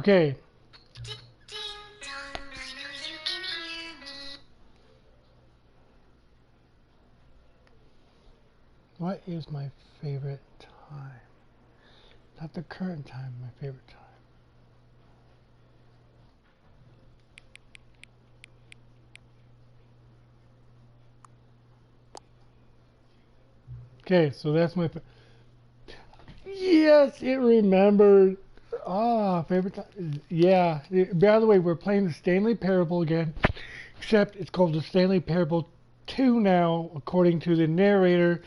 Okay. What is my favorite time? Not the current time, my favorite time. Okay, so that's my... Yes, it remembered. Ah, favorite time. Yeah. By the way, we're playing the Stanley Parable again, except it's called the Stanley Parable 2 now, according to the narrator.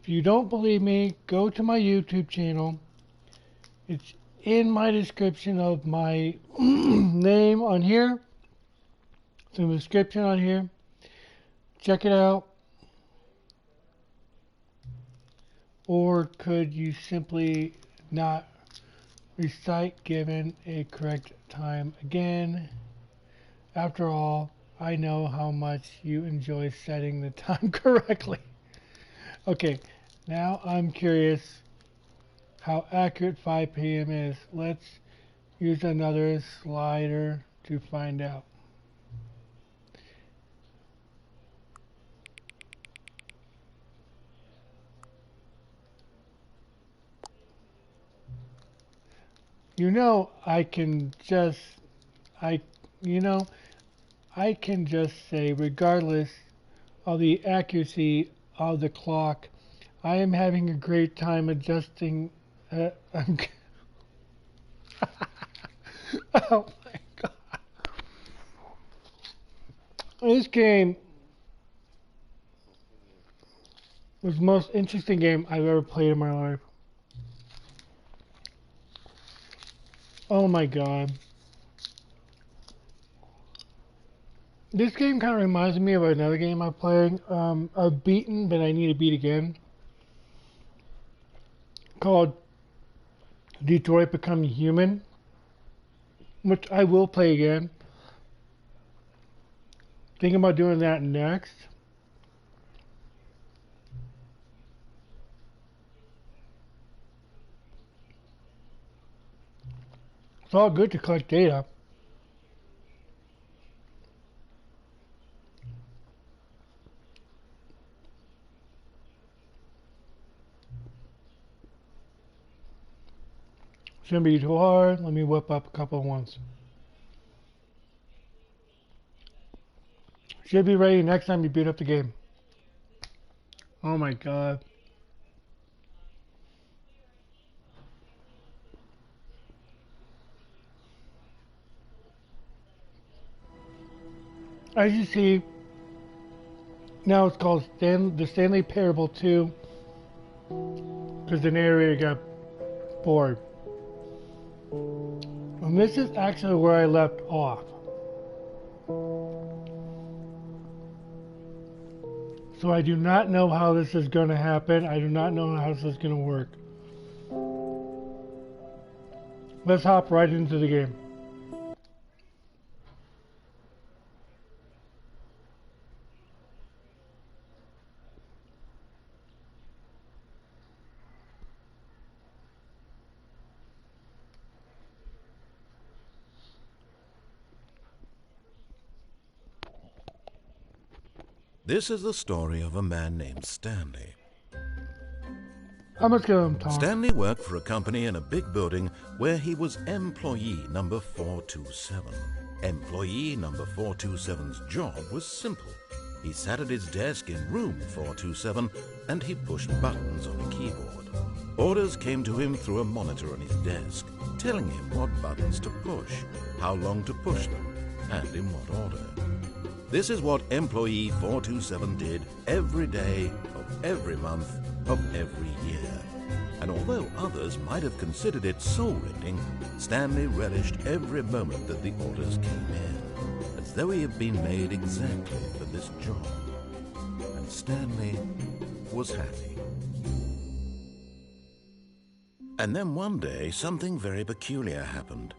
If you don't believe me, go to my YouTube channel. It's in my description of my name on here. It's in the description on here. Check it out. Or could you simply not recite given a correct time again? After all, I know how much you enjoy setting the time correctly. Okay, now I'm curious how accurate 5 p.m. is. Let's use another slider to find out. You know, I can just say, regardless of the accuracy of the clock, I am having a great time adjusting. Oh my god. This game was the most interesting game I've ever played in my life. Oh my god. This game kind of reminds me of another game I'm playing. I've beaten, but I need to beat again. Called Detroit Become Human, which I will play again. Thinking about doing that next. It's all good to collect data. Shouldn't be too hard. Let me whip up a couple ones. Should be ready next time you beat up the game. Oh my god. As you see, now it's called the Stanley Parable 2 because the narrator got bored. And this is actually where I left off. So I do not know how this is going to happen. I do not know how this is going to work. Let's hop right into the game. This is the story of a man named Stanley. How much give him, Tom? Stanley worked for a company in a big building where he was employee number 427. Employee number 427's job was simple. He sat at his desk in room 427 and he pushed buttons on a keyboard. Orders came to him through a monitor on his desk, telling him what buttons to push, how long to push them, and in what order. This is what employee 427 did every day of every month of every year. And although others might have considered it soul-rending, Stanley relished every moment that the orders came in, as though he had been made exactly for this job. And Stanley was happy. And then one day, something very peculiar happened.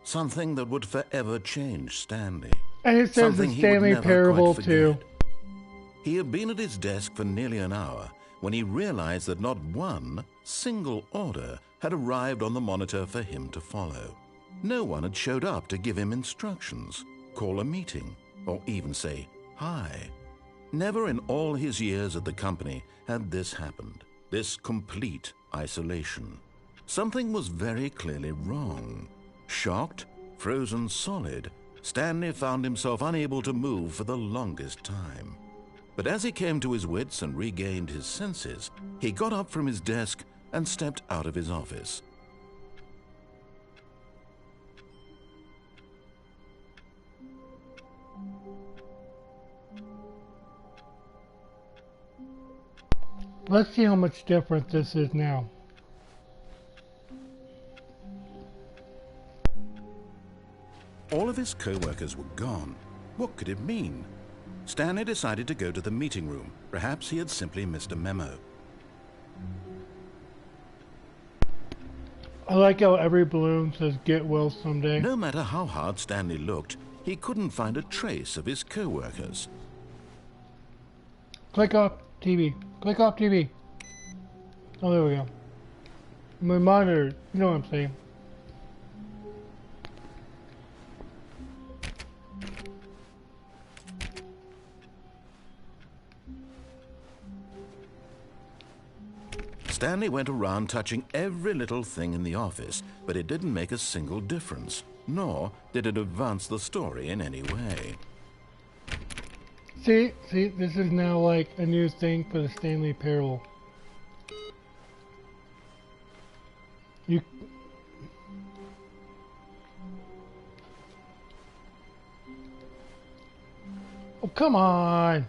Something that would forever change Stanley. And it says the Stanley Parable 2. He had been at his desk for nearly an hour when he realized that not one single order had arrived on the monitor for him to follow. No one had showed up to give him instructions, call a meeting, or even say hi. Never in all his years at the company had this happened, this complete isolation. Something was very clearly wrong. Shocked, frozen solid, Stanley found himself unable to move for the longest time. But as he came to his wits and regained his senses, he got up from his desk and stepped out of his office. Let's see how much different this is now. All of his co-workers were gone. What could it mean? Stanley decided to go to the meeting room. Perhaps he had simply missed a memo. I like how every balloon says "Get well someday." No matter how hard Stanley looked, he couldn't find a trace of his co-workers. Click off TV. Click off TV. Oh, there we go. My monitor. You know what I'm saying. Stanley went around touching every little thing in the office, but it didn't make a single difference, nor did it advance the story in any way. See, this is now like a new thing for the Stanley Parable. You. Oh, come on!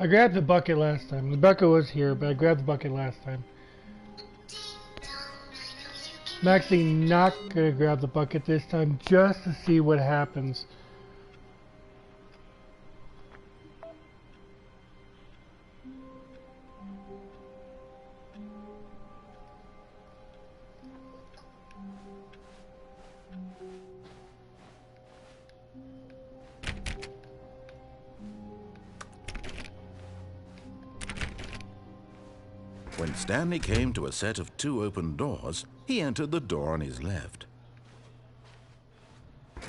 I grabbed the bucket last time. The bucket was here, but I grabbed the bucket last time. I'm actually not going to grab the bucket this time just to see what happens. When Stanley came to a set of 2 open doors, he entered the door on his left.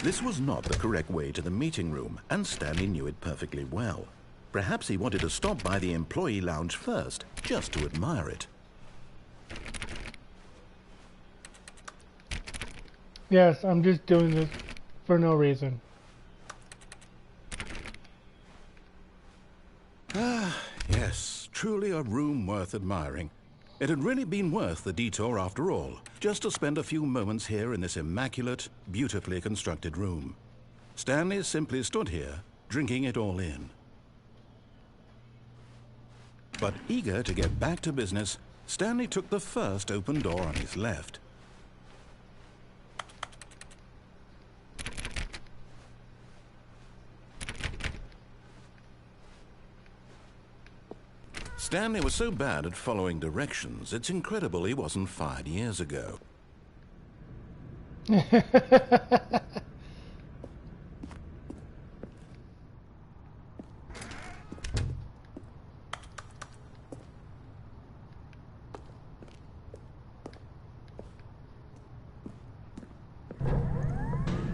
This was not the correct way to the meeting room, and Stanley knew it perfectly well. Perhaps he wanted to stop by the employee lounge first, just to admire it. Yes, I'm just doing this for no reason. Yes, truly a room worth admiring. It had really been worth the detour after all, just to spend a few moments here in this immaculate, beautifully constructed room. Stanley simply stood here, drinking it all in. But eager to get back to business, Stanley took the first open door on his left. Stanley was so bad at following directions, it's incredible he wasn't fired years ago.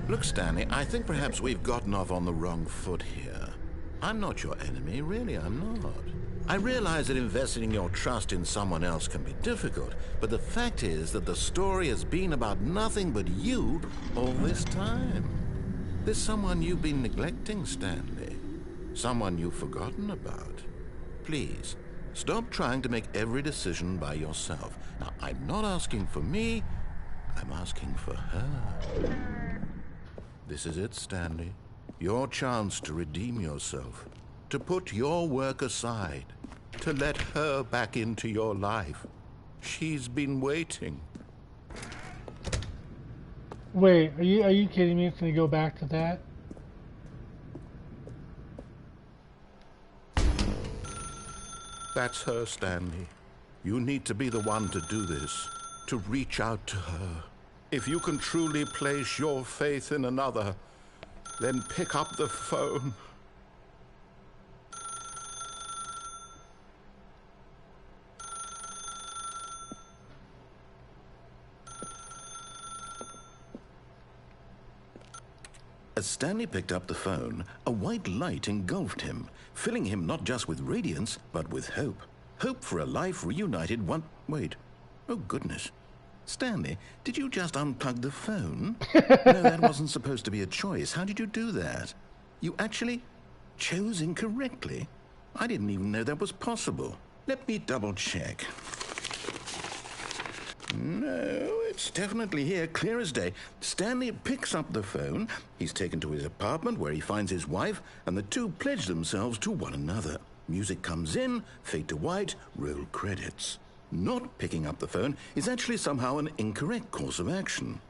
Look, Stanley, I think perhaps we've gotten off on the wrong foot here. I'm not your enemy, really, I'm not. I realize that investing your trust in someone else can be difficult, but the fact is that the story has been about nothing but you all this time. There's someone you've been neglecting, Stanley. Someone you've forgotten about. Please, stop trying to make every decision by yourself. Now, I'm not asking for me, I'm asking for her. This is it, Stanley. Your chance to redeem yourself. To put your work aside, to let her back into your life. She's been waiting. Wait, are you kidding me? It's gonna go back to that? That's her, Stanley. You need to be the one to do this, to reach out to her. If you can truly place your faith in another, then pick up the phone As Stanley picked up the phone, a white light engulfed him, filling him not just with radiance, but with hope. Hope for a life reunited one... Wait. Oh, goodness. Stanley, did you just unplug the phone? No, that wasn't supposed to be a choice. How did you do that? You actually chose incorrectly? I didn't even know that was possible. Let me double check. No, it's definitely here, clear as day. Stanley picks up the phone. He's taken to his apartment where he finds his wife, and the two pledge themselves to one another. Music comes in, fade to white, roll credits. Not picking up the phone is actually somehow an incorrect course of action.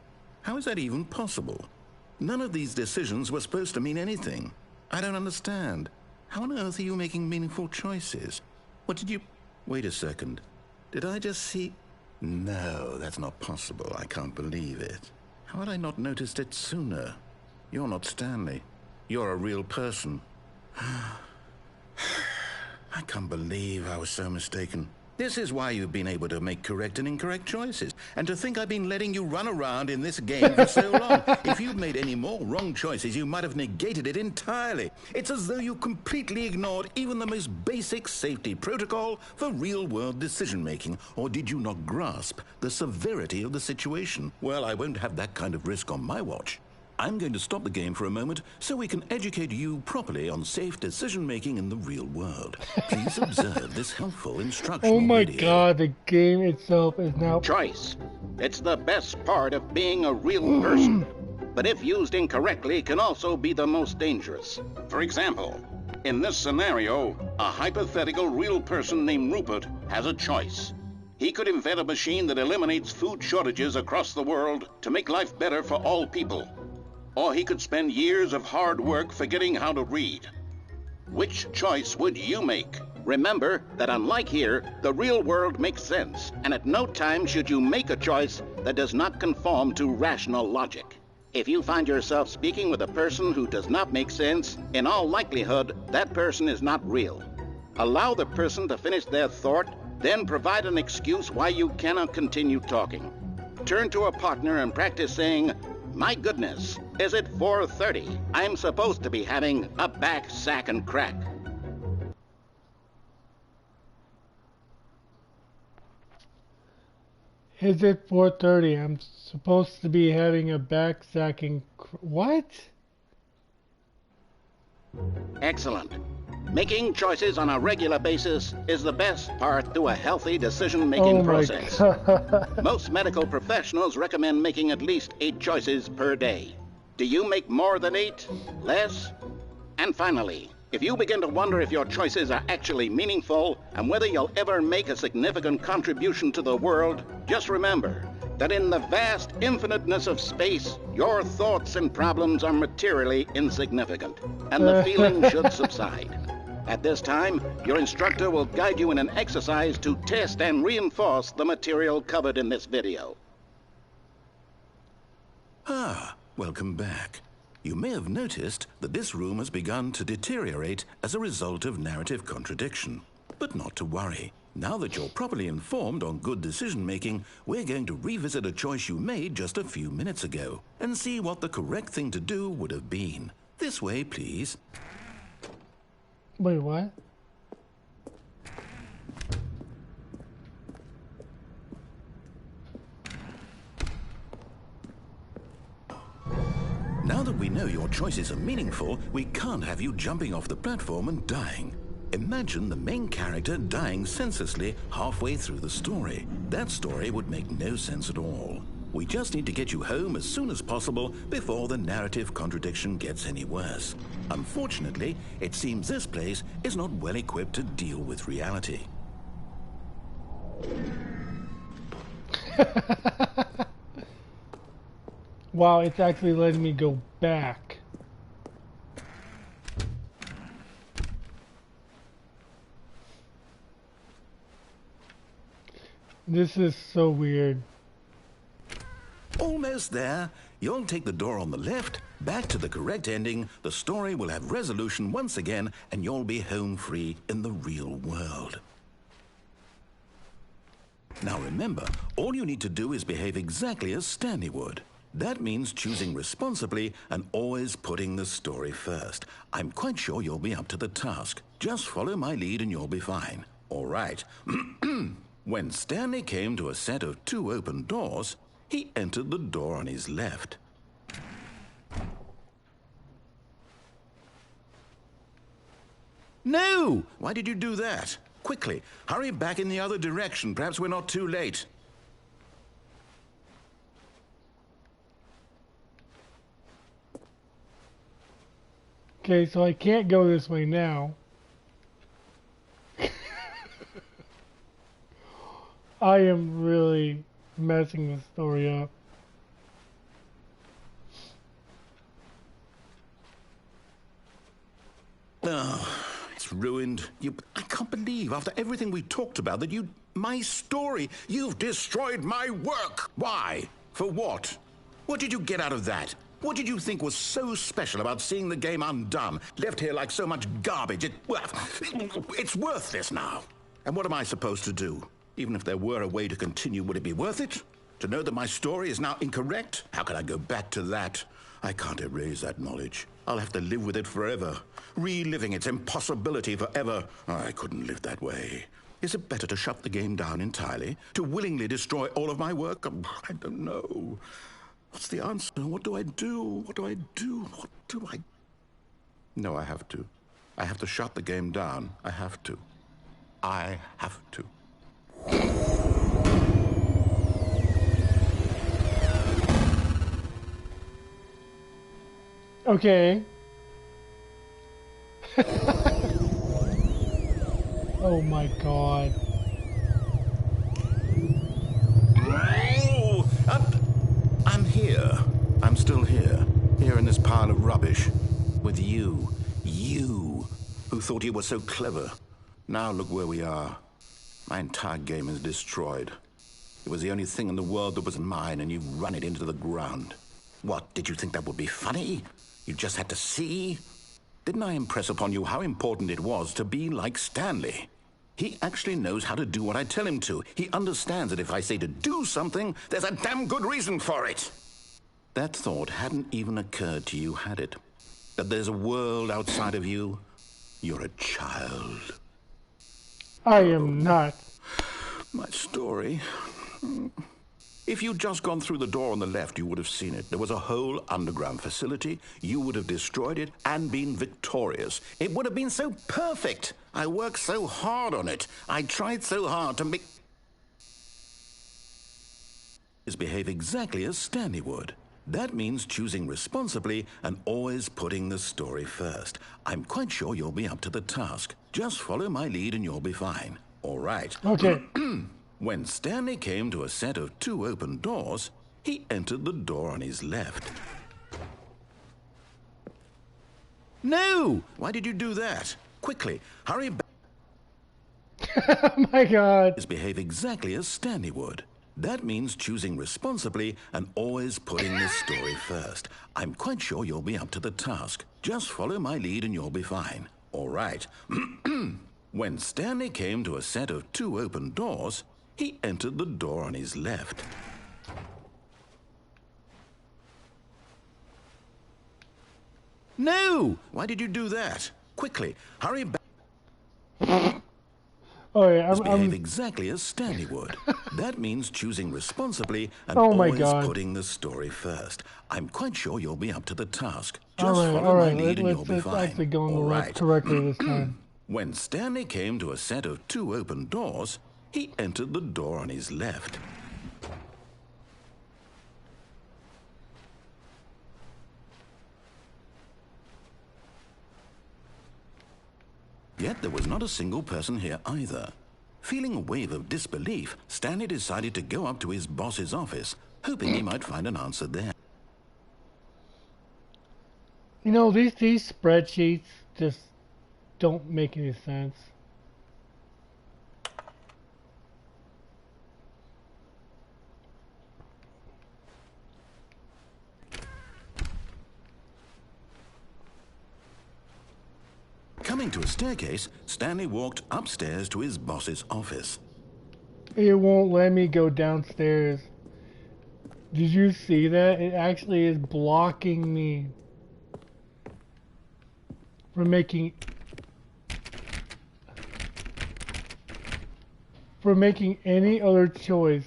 How is that even possible? None of these decisions were supposed to mean anything. I don't understand. How on earth are you making meaningful choices? What did you... Wait a second. Did I just see... No, that's not possible. I can't believe it. How had I not noticed it sooner? You're not Stanley. You're a real person. I can't believe I was so mistaken. This is why you've been able to make correct and incorrect choices. And to think I've been letting you run around in this game for so long. If you'd made any more wrong choices, you might have negated it entirely. It's as though you completely ignored even the most basic safety protocol for real-world decision-making. Or did you not grasp the severity of the situation? Well, I won't have that kind of risk on my watch. I'm going to stop the game for a moment so we can educate you properly on safe decision-making in the real world. Please observe this helpful instructional Oh my video. god, the game itself is now... Choice. It's the best part of being a real person. But if used incorrectly, can also be the most dangerous. For example, in this scenario, a hypothetical real person named Rupert has a choice. He could invent a machine that eliminates food shortages across the world to make life better for all people. Or he could spend years of hard work forgetting how to read. Which choice would you make? Remember that unlike here, the real world makes sense, and at no time should you make a choice that does not conform to rational logic. If you find yourself speaking with a person who does not make sense, in all likelihood, that person is not real. Allow the person to finish their thought, then provide an excuse why you cannot continue talking. Turn to a partner and practice saying, "My goodness, is it 4:30? I'm supposed to be having a back, sack, and crack." Is it 4:30? I'm supposed to be having a back sacking... What? Excellent. Making choices on a regular basis is the best part to a healthy decision-making process. God. Most medical professionals recommend making at least 8 choices per day. Do you make more than 8? Less? And finally, if you begin to wonder if your choices are actually meaningful and whether you'll ever make a significant contribution to the world, just remember that in the vast infiniteness of space, your thoughts and problems are materially insignificant, and the feeling should subside. At this time, your instructor will guide you in an exercise to test and reinforce the material covered in this video. Welcome back. You may have noticed that this room has begun to deteriorate as a result of narrative contradiction. But not to worry. Now that you're properly informed on good decision-making, we're going to revisit a choice you made just a few minutes ago and see what the correct thing to do would have been. This way, please. Wait, what? Now that we know your choices are meaningful, we can't have you jumping off the platform and dying. Imagine the main character dying senselessly halfway through the story. That story would make no sense at all. We just need to get you home as soon as possible before the narrative contradiction gets any worse. Unfortunately, it seems this place is not well equipped to deal with reality. Wow, it's actually letting me go back. This is so weird. Almost there. You'll take the door on the left, back to the correct ending, the story will have resolution once again, and you'll be home free in the real world. Now remember, all you need to do is behave exactly as Stanley would. That means choosing responsibly and always putting the story first. I'm quite sure you'll be up to the task. Just follow my lead and you'll be fine. All right. When Stanley came to a set of 2 open doors, he entered the door on his left. No! Why did you do that? Quickly, hurry back in the other direction. Perhaps we're not too late. Okay, so I can't go this way now. I am really messing the story up. Oh, it's ruined. I can't believe, after everything we talked about, that my story, you've destroyed my work. Why? For what? What did you get out of that? What did you think was so special about seeing the game undone, left here like so much garbage? It's worthless now. And what am I supposed to do? Even if there were a way to continue, would it be worth it? To know that my story is now incorrect? How can I go back to that? I can't erase that knowledge. I'll have to live with it forever, reliving its impossibility forever. I couldn't live that way. Is it better to shut the game down entirely? To willingly destroy all of my work? I don't know. What's the answer? What do I do? What do I do? What do I... No, I have to. I have to shut the game down. I have to. I have to. Okay. Oh my god. Oh, I'm here. I'm still here. Here in this pile of rubbish. With you. You. Who thought you were so clever. Now look where we are. My entire game is destroyed. It was the only thing in the world that was mine, and you've run it into the ground. What, did you think that would be funny? You just had to see? Didn't I impress upon you how important it was to be like Stanley? He actually knows how to do what I tell him to. He understands that if I say to do something, there's a damn good reason for it. That thought hadn't even occurred to you, had it? That there's a world outside of you? You're a child. I am not. My story. If you'd just gone through the door on the left, you would have seen it. There was a whole underground facility. You would have destroyed it and been victorious. It would have been so perfect. I worked so hard on it. I tried so hard to make... behave exactly as Stanley would. That means choosing responsibly and always putting the story first. I'm quite sure you'll be up to the task. Just follow my lead and you'll be fine. All right. Okay. When Stanley came to a set of 2 open doors, he entered the door on his left. No! Why did you do that? Quickly, hurry back. Oh my god. Behave exactly as Stanley would. That means choosing responsibly and always putting the story first. I'm quite sure you'll be up to the task. Just follow my lead and you'll be fine. All right. When Stanley came to a set of 2 open doors, he entered the door on his left. No! Why did you do that? Quickly, hurry back. Oh yeah, Behave exactly as Stanley would. That means choosing responsibly and Oh my always God. putting the story first. I'm quite sure you'll be up to the task. all Just right, follow all my right. lead and you'll be Let's fine. actually go on the All left right. correctly this time. When Stanley came to a set of 2 open doors, he entered the door on his left. Yet there was not a single person here either. Feeling a wave of disbelief, Stanley decided to go up to his boss's office, hoping he might find an answer there. You know, these spreadsheets just don't make any sense. Coming to a staircase, Stanley walked upstairs to his boss's office. It won't let me go downstairs. Did you see that? It actually is blocking me from making any other choice.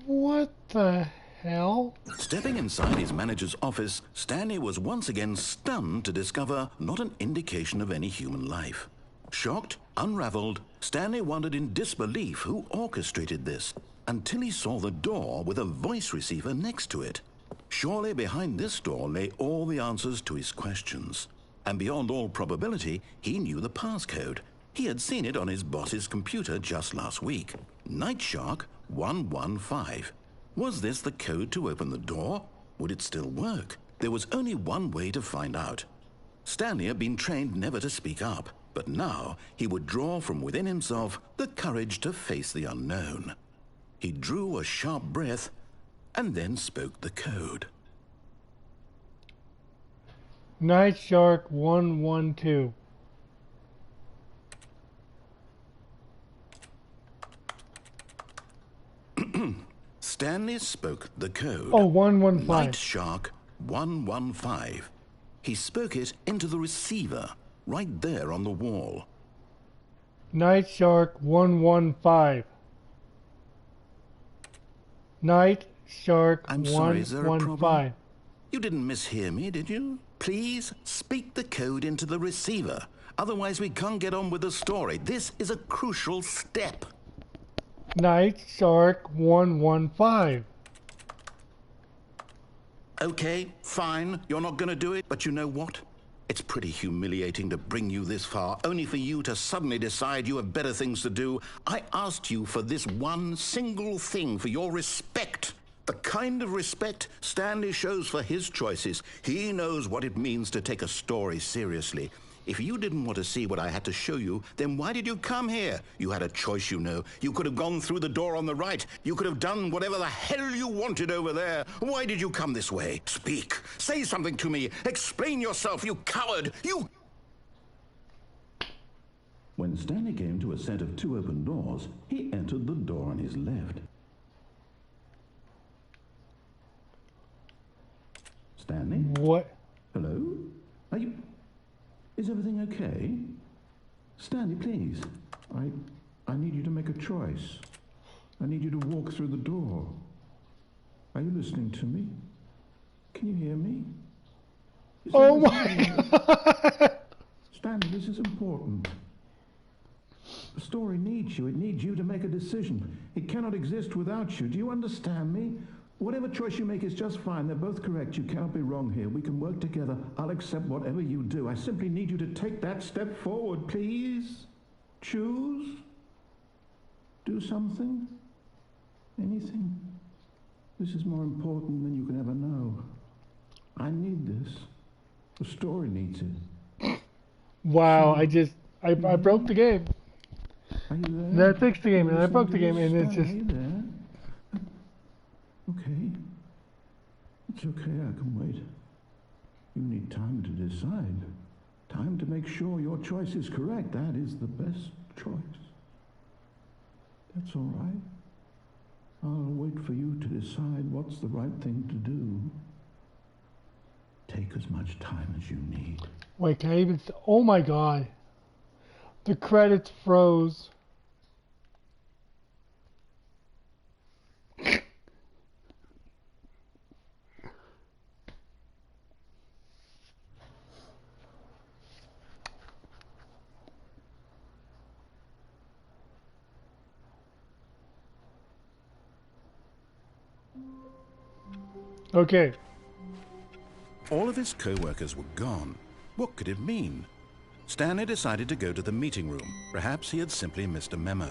What the hell? Stepping inside his manager's office, Stanley was once again stunned to discover not an indication of any human life. Shocked, unraveled, Stanley wondered in disbelief who orchestrated this, until he saw the door with a voice receiver next to it. Surely behind this door lay all the answers to his questions. And beyond all probability, he knew the passcode. He had seen it on his boss's computer just last week. Nightshark 115. Was this the code to open the door? Would it still work? There was only one way to find out. Stanley had been trained never to speak up, but now he would draw from within himself the courage to face the unknown. He drew a sharp breath and then spoke the code. Nightshark 112. Stanley spoke the code. Oh, 115. Nightshark 115. He spoke it into the receiver, right there on the wall. Nightshark 115. Nightshark I'm sorry, is there a problem? 115. You didn't mishear me, did you? Please speak the code into the receiver. Otherwise, we can't get on with the story. This is a crucial step. Nightshark 115. Okay, fine. You're not going to do it, but you know what? It's pretty humiliating to bring you this far, only for you to suddenly decide you have better things to do. I asked you for this one single thing, for your respect. The kind of respect Stanley shows for his choices. He knows what it means to take a story seriously. If you didn't want to see what I had to show you, then why did you come here? You had a choice, you know. You could have gone through the door on the right. You could have done whatever the hell you wanted over there. Why did you come this way? Speak. Say something to me. Explain yourself, you coward. You... When Stanley came to a set of two open doors, he entered the door on his left. Stanley? What? Hello? Are you... Is everything okay? Stanley, please. I need you to make a choice. I need you to walk through the door. Are you listening to me? Can you hear me? Oh my God! Stanley, this is important. The story needs you. It needs you to make a decision. It cannot exist without you. Do you understand me? Whatever choice you make is just fine. They're both correct. You cannot be wrong here. We can work together. I'll accept whatever you do. I simply need you to take that step forward, please. Choose. Do something. Anything. This is more important than you can ever know. I need this. The story needs it. Wow, I broke the game. Are you there? And I fixed the game, and I broke the game, and it's just... Are you there? Okay. It's okay, I can wait. You need time to decide. Time to make sure your choice is correct. That is the best choice. That's all right. I'll wait for you to decide what's the right thing to do. Take as much time as you need. Wait, can I even... Oh my God. The credits froze. Okay. All of his co-workers were gone. What could it mean? Stanley decided to go to the meeting room. Perhaps he had simply missed a memo.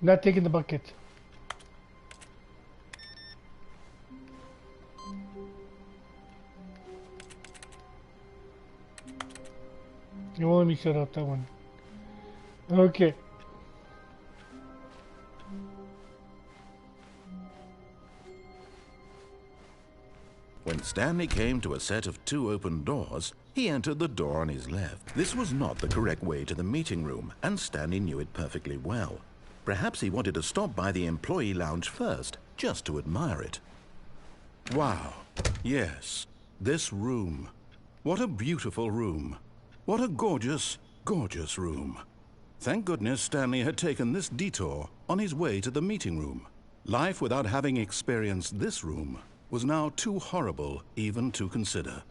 Not taking the bucket. You won't let me shut up that one. Okay. When Stanley came to a set of 2 open doors, he entered the door on his left. This was not the correct way to the meeting room, and Stanley knew it perfectly well. Perhaps he wanted to stop by the employee lounge first, just to admire it. Wow, yes, this room. What a beautiful room. What a gorgeous, gorgeous room. Thank goodness Stanley had taken this detour on his way to the meeting room. Life without having experienced this room was now too horrible even to consider.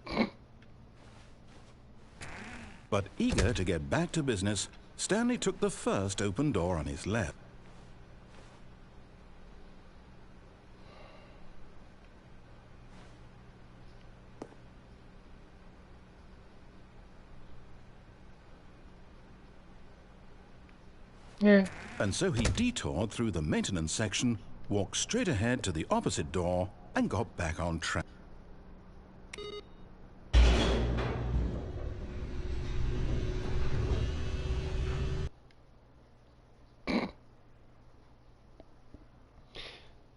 But eager to get back to business, Stanley took the first open door on his left. Yeah. And so he detoured through the maintenance section, walked straight ahead to the opposite door, and got back on track.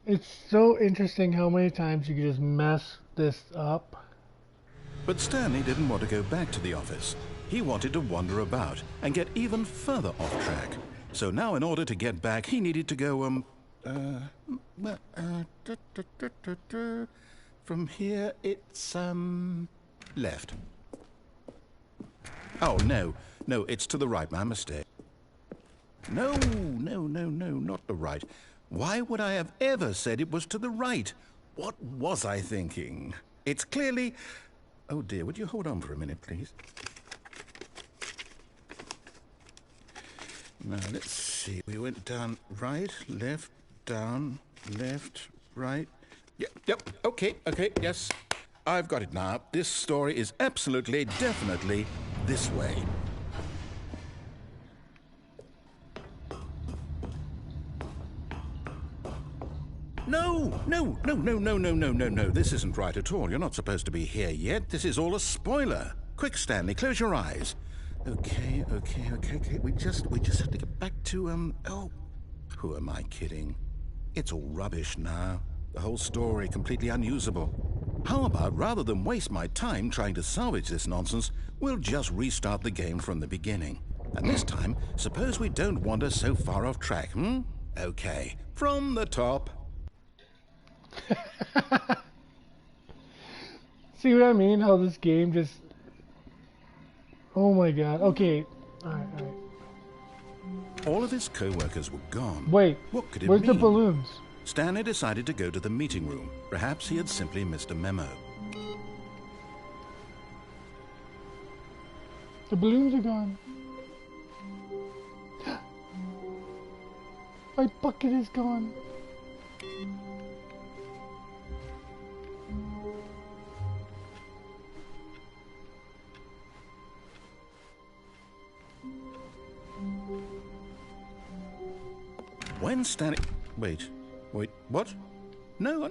It's so interesting how many times you can just mess this up. But Stanley didn't want to go back to the office. He wanted to wander about and get even further off track. So now in order to get back, he needed to go, from here it's, left. Oh, no, it's to the right, my mistake. No, not the right. Why would I have ever said it was to the right? What was I thinking? It's clearly... Oh dear, would you hold on for a minute, please? Now, let's see. We went down, right, left, down, left, right. Yep, okay, yes. I've got it now. This story is absolutely, definitely this way. No. This isn't right at all. You're not supposed to be here yet. This is all a spoiler. Quick, Stanley, close your eyes. Okay. We just have to get back to, oh, who am I kidding? It's all rubbish now. The whole story completely unusable. How about, rather than waste my time trying to salvage this nonsense, we'll just restart the game from the beginning. And this time, suppose we don't wander so far off track, Okay, from the top. See what I mean? How this game just... Oh my god. Okay. Alright. All of his co-workers were gone. Wait. What could it where's mean? the balloons? Stanley decided to go to the meeting room. Perhaps he had simply missed a memo. The balloons are gone. My bucket is gone. When Stanley... Wait, what? No,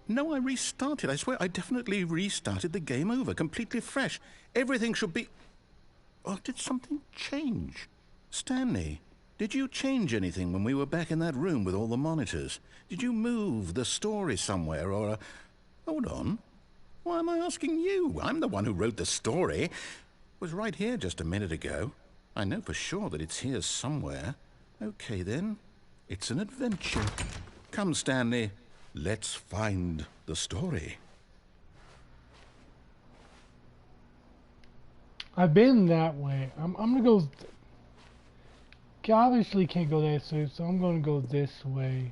I restarted. I swear, I definitely restarted the game over, completely fresh. Everything should be... Oh, did something change? Stanley, did you change anything when we were back in that room with all the monitors? Did you move the story somewhere, or... Hold on. Why am I asking you? I'm the one who wrote the story. It was right here just a minute ago. I know for sure that it's here somewhere. Okay, then. It's an adventure. Come, Stanley. Let's find the story. I've been that way. I'm gonna go... Obviously can't go that way, so I'm gonna go this way.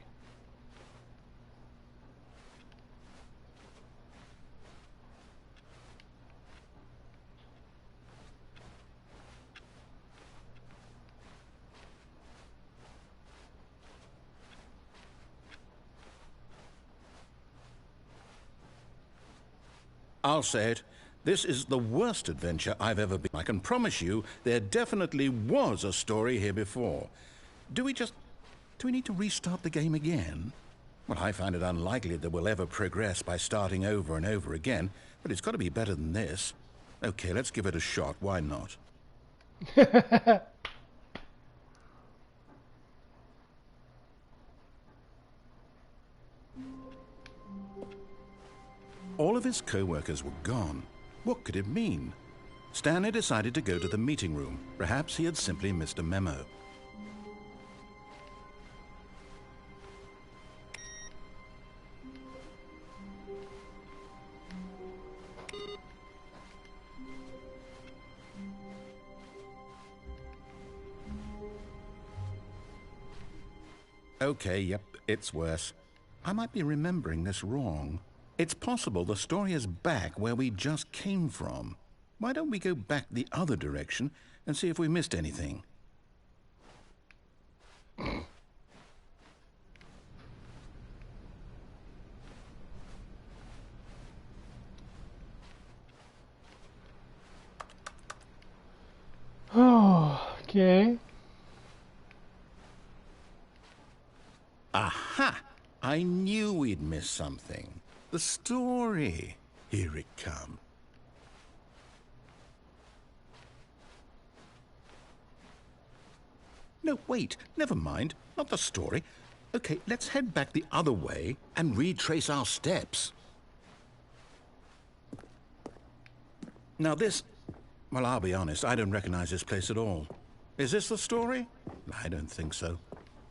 I'll say it. This is the worst adventure I've ever been. I can promise you there definitely was a story here before. Do we need to restart the game again? Well, I find it unlikely that we'll ever progress by starting over and over again, but it's got to be better than this. Okay, let's give it a shot. Why not? All of his co-workers were gone. What could it mean? Stanley decided to go to the meeting room. Perhaps he had simply missed a memo. Okay, yep, it's worse. I might be remembering this wrong. It's possible the story is back where we just came from. Why don't we go back the other direction and see if we missed anything? Oh, okay. Aha! I knew we'd miss something. The story. Here it comes. No, wait. Never mind. Not the story. Okay, let's head back the other way and retrace our steps. Now this... Well, I'll be honest. I don't recognize this place at all. Is this the story? I don't think so.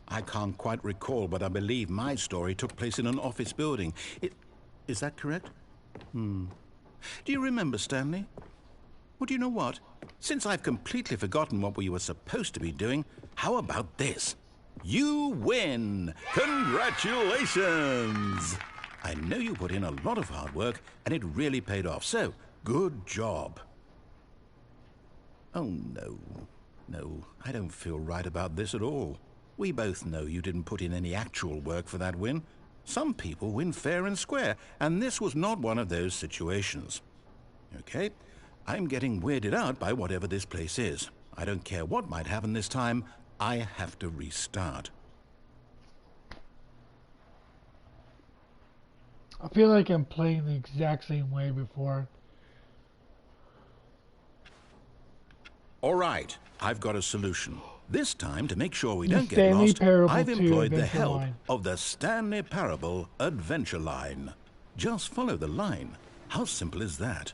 I can't quite recall, but I believe my story took place in an office building. Is that correct? Do you remember, Stanley? Well, do you know what? Since I've completely forgotten what we were supposed to be doing, how about this? You win! Congratulations! I know you put in a lot of hard work, and it really paid off, so good job. Oh, no. No, I don't feel right about this at all. We both know you didn't put in any actual work for that win. Some people win fair and square, and this was not one of those situations. Okay, I'm getting weirded out by whatever this place is. I don't care what might happen this time. I have to restart. I feel like I'm playing the exact same way before. All right, I've got a solution. This time, to make sure we don't get Stanley lost, Parable I've 2 employed the Adventure help Line. of the Stanley Parable Adventure Line. Just follow the line. How simple is that?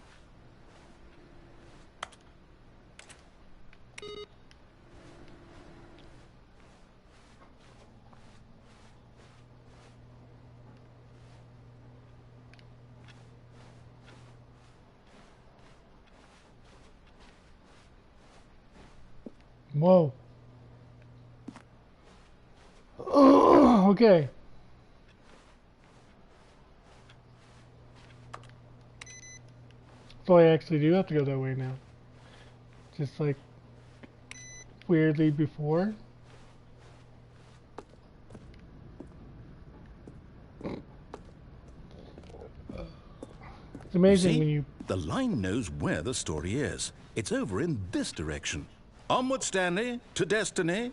Whoa. Okay. So I actually do have to go that way now. Just like weirdly before. It's amazing See, when you... the line knows where the story is. It's over in this direction. Onward, Stanley, to destiny.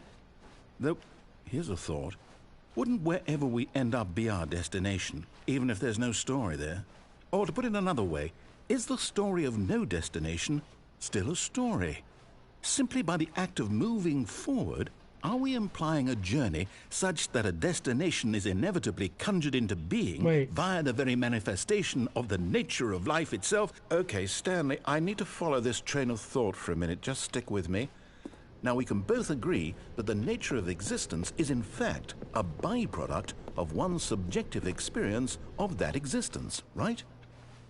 Though, here's a thought. Wouldn't wherever we end up be our destination, even if there's no story there? Or to put it another way, is the story of no destination still a story? Simply by the act of moving forward, are we implying a journey such that a destination is inevitably conjured into being via the very manifestation of the nature of life itself? Okay, Stanley, I need to follow this train of thought for a minute. Just stick with me. Now, we can both agree that the nature of existence is in fact a byproduct of one's subjective experience of that existence, right?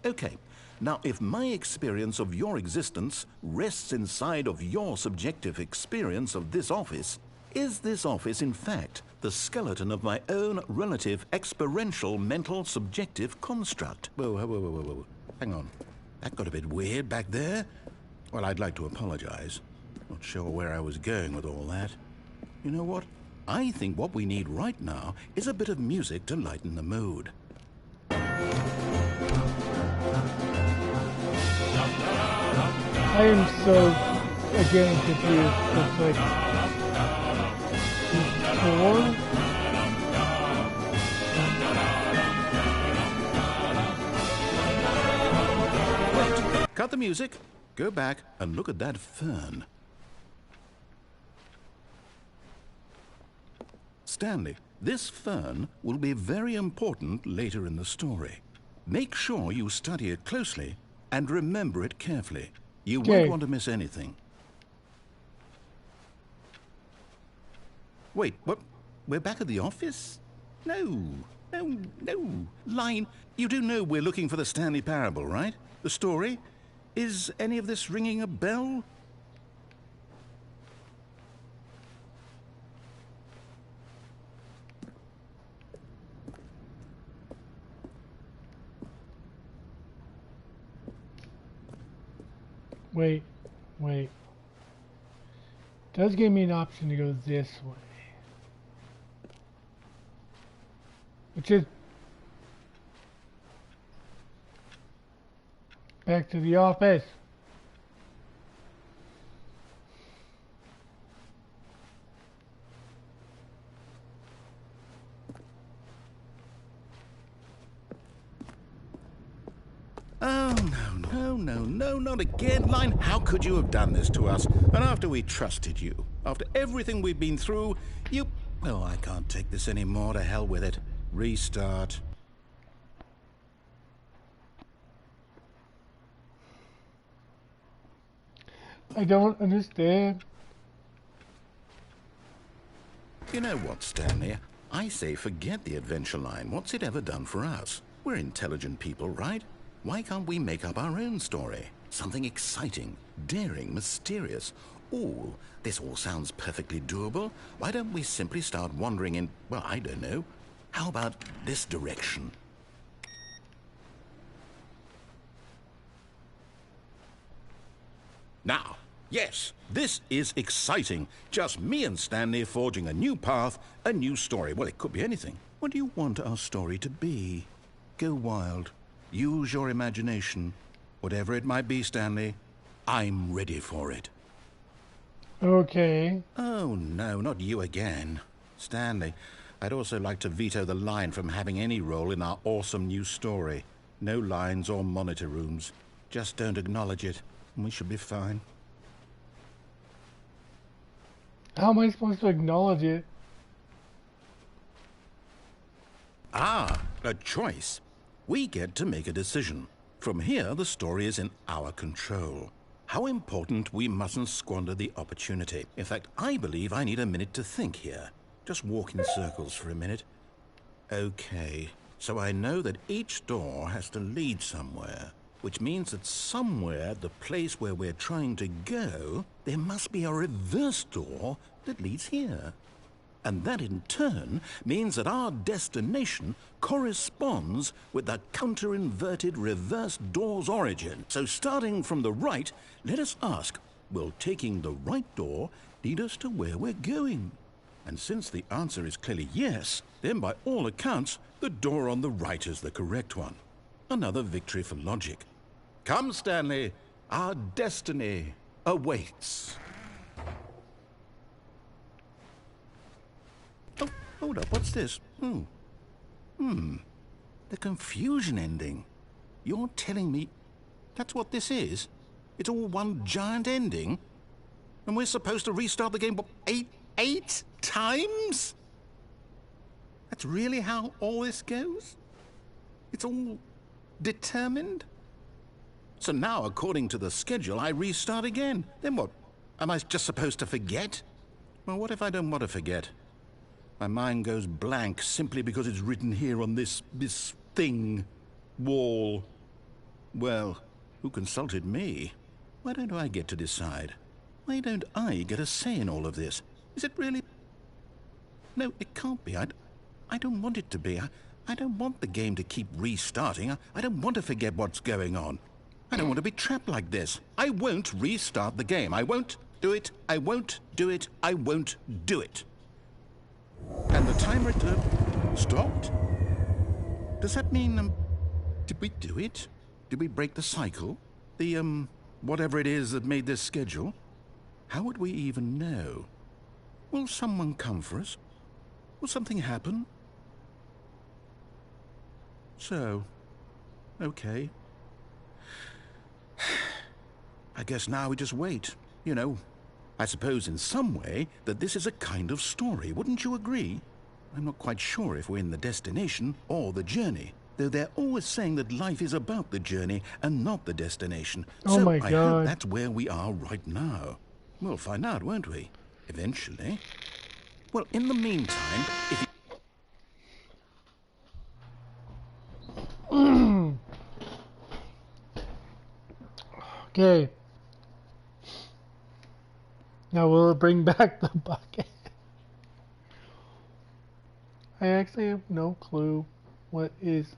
Okay. Now, if my experience of your existence rests inside of your subjective experience of this office, is this office, in fact, the skeleton of my own relative experiential mental subjective construct? Whoa, whoa, whoa, whoa, whoa. Hang on. That got a bit weird back there. Well, I'd like to apologize. Not sure where I was going with all that. You know what? I think what we need right now is a bit of music to lighten the mood. I am so, again, confused. It's like... Wait, cut the music. Go back and look at that fern. Stanley, this fern will be very important later in the story. Make sure you study it closely and remember it carefully. You Okay. won't want to miss anything. Wait, what? We're back at the office? No. Line, you do know we're looking for the Stanley Parable, right? The story? Is any of this ringing a bell? Wait. Does give me an option to go this way. Which is back to the office. Oh, no, not again, Line. How could you have done this to us? And after we trusted you, after everything we've been through, you... Oh, I can't take this anymore. To hell with it. Restart. I don't understand. You know what, Stanley? I say forget the adventure line. What's it ever done for us? We're intelligent people, right? Why can't we make up our own story? Something exciting, daring, mysterious. Ooh, this all sounds perfectly doable. Why don't we simply start wandering in, well, I don't know. How about this direction? Now, yes, this is exciting. Just me and Stanley forging a new path, a new story. Well, it could be anything. What do you want our story to be? Go wild. Use your imagination. Whatever it might be, Stanley, I'm ready for it. Okay. Oh, no, not you again. Stanley, I'd also like to veto the line from having any role in our awesome new story. No lines or monitor rooms. Just don't acknowledge it, and we should be fine. How am I supposed to acknowledge it? Ah, a choice. We get to make a decision. From here, the story is in our control. How important we mustn't squander the opportunity. In fact, I believe I need a minute to think here. Just walk in circles for a minute. Okay, so I know that each door has to lead somewhere, which means that somewhere, the place where we're trying to go, there must be a reverse door that leads here. And that in turn means that our destination corresponds with the counter-inverted reverse door's origin. So starting from the right, let us ask, will taking the right door lead us to where we're going? And since the answer is clearly yes, then by all accounts, the door on the right is the correct one. Another victory for logic. Come, Stanley, our destiny awaits. Oh, hold up, what's this? The confusion ending. You're telling me that's what this is? It's all one giant ending? And we're supposed to restart the game, what, eight times? That's really how all this goes? It's all determined? So now, according to the schedule, I restart again. Then what? Am I just supposed to forget? Well, what if I don't want to forget? My mind goes blank simply because it's written here on this thing, wall. Well, who consulted me? Why don't I get to decide? Why don't I get a say in all of this? Is it really? No, it can't be. I don't want it to be. I don't want the game to keep restarting. I don't want to forget what's going on. I don't want to be trapped like this. I won't restart the game. I won't do it. I won't do it. I won't do it. And the timer stopped? Does that mean, did we do it? Did we break the cycle? The, whatever it is that made this schedule? How would we even know? Will someone come for us? Will something happen? So, okay. I guess now we just wait, you know. I suppose in some way that this is a kind of story, wouldn't you agree? I'm not quite sure if we're in the destination or the journey. though they're always saying that life is about the journey and not the destination. Oh so my I hope God. that's where we are right now. We'll find out, won't we? Eventually. Well, in the meantime, if you... Okay. Now will it bring back the bucket? I actually have no clue what is...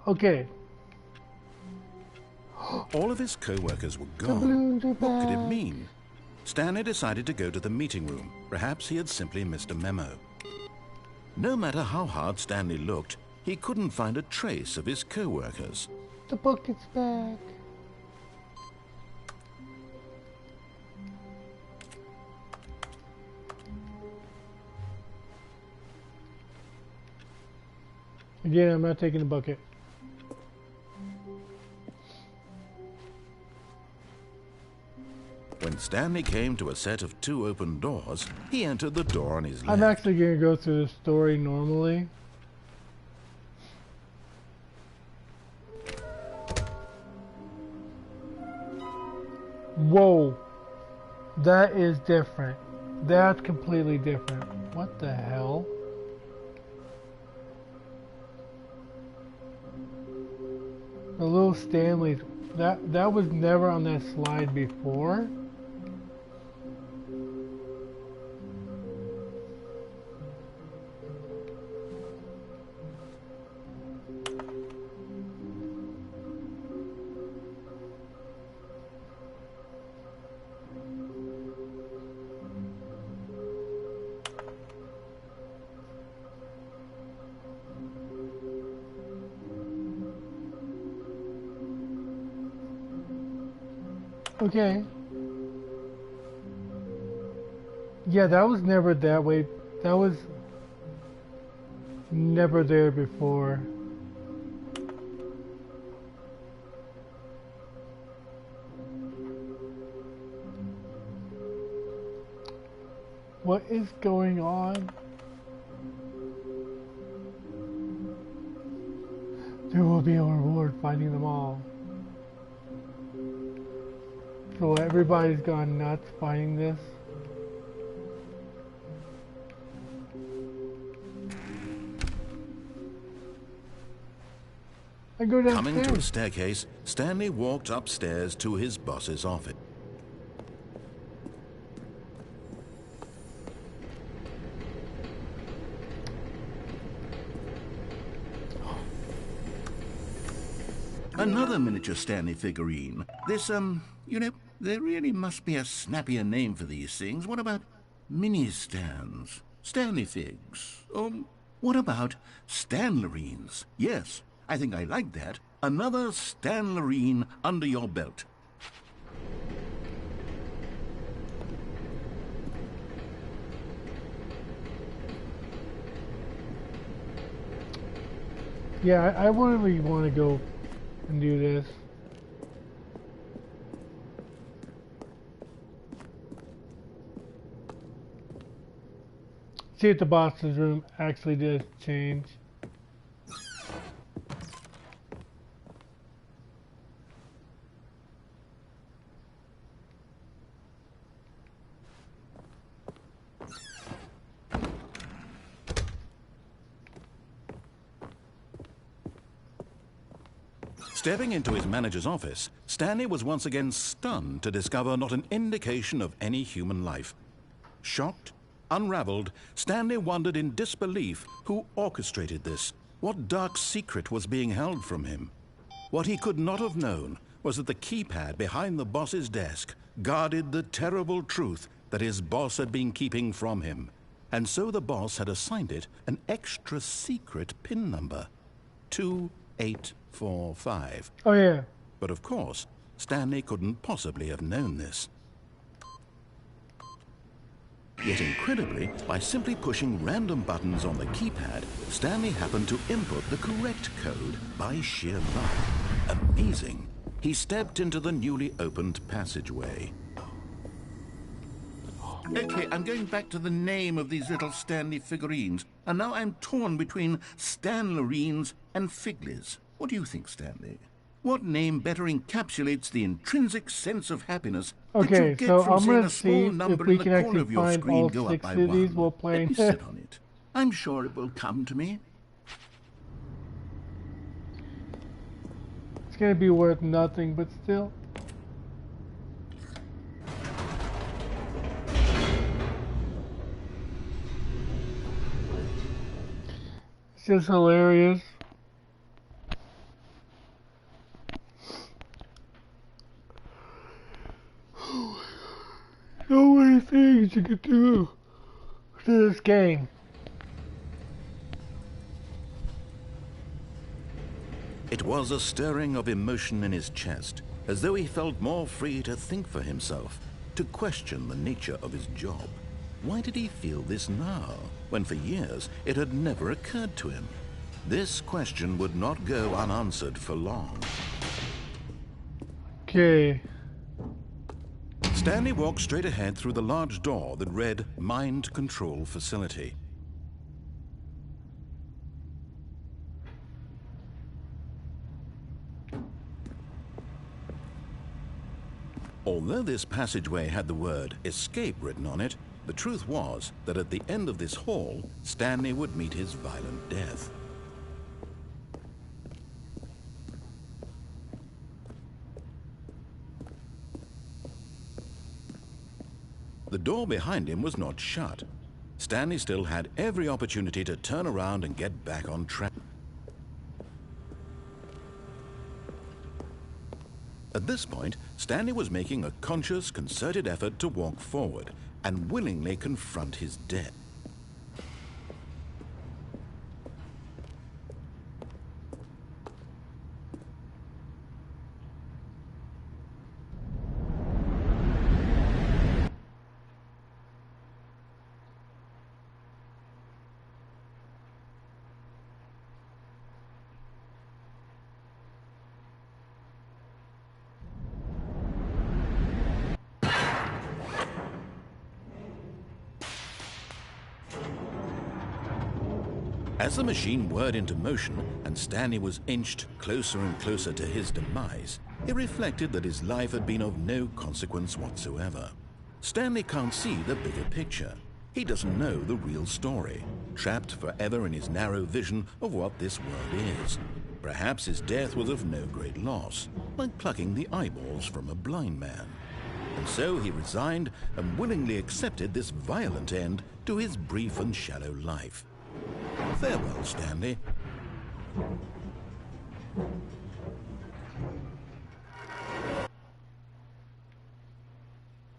Okay. all of his co-workers were The gone, balloons are what could it back. mean? Stanley decided to go to the meeting room. Perhaps he had simply missed a memo. No matter how hard Stanley looked, he couldn't find a trace of his co-workers. The bucket's back. Again, I'm not taking the bucket. When Stanley came to a set of 2 open doors, he entered the door on his left. I'm actually going to go through the story normally. Whoa. That is different. That's completely different. What the hell? The little Stanleys. That was never on that slide before. Okay. Yeah, that was never that way. That was never there before. What is going on? There will be a reward finding them all. So everybody's gone nuts finding this. I go downstairs. Coming to a staircase, Stanley walked upstairs to his boss's office. Another miniature Stanley figurine. This, you know, there really must be a snappier name for these things. What about mini-stands? Stanley figs? What about Stanlerines? Yes, I think I like that. Another Stanlerine under your belt. Yeah, I really want to go and do this. See if the boss's room actually does change. Stepping into his manager's office, Stanley was once again stunned to discover not an indication of any human life. Shocked, unraveled, Stanley wondered in disbelief who orchestrated this. What dark secret was being held from him? What he could not have known was that the keypad behind the boss's desk guarded the terrible truth that his boss had been keeping from him. And so the boss had assigned it an extra secret PIN number. 2845. Oh yeah. But of course, Stanley couldn't possibly have known this. Yet incredibly, by simply pushing random buttons on the keypad, Stanley happened to input the correct code by sheer luck. Amazing. He stepped into the newly opened passageway. Okay, I'm going back to the name of these little Stanley figurines, and now I'm torn between Stanlerines and Figlies. What do you think, Stanley? What name better encapsulates the intrinsic sense of happiness that you Okay, get so from I'm seeing gonna a see small number if we in the can corner actually of your find screen all go up 6 by of these 1? while Let playing. me sit on it. I'm sure it will come to me. It's gonna be worth nothing, but still. It's just hilarious. So many things you could do to this game. It was a stirring of emotion in his chest, as though he felt more free to think for himself, to question the nature of his job. Why did he feel this now, when for years it had never occurred to him? This question would not go unanswered for long. Okay. Stanley walked straight ahead through the large door that read Mind Control Facility. Although this passageway had the word escape written on it, the truth was that at the end of this hall, Stanley would meet his violent death. The door behind him was not shut. Stanley still had every opportunity to turn around and get back on track. At this point, Stanley was making a conscious, concerted effort to walk forward and willingly confront his death. As the machine whirred into motion and Stanley was inched closer and closer to his demise, he reflected that his life had been of no consequence whatsoever. Stanley can't see the bigger picture. He doesn't know the real story, trapped forever in his narrow vision of what this world is. Perhaps his death was of no great loss, like plucking the eyeballs from a blind man. And so he resigned and willingly accepted this violent end to his brief and shallow life. Farewell, Stanley.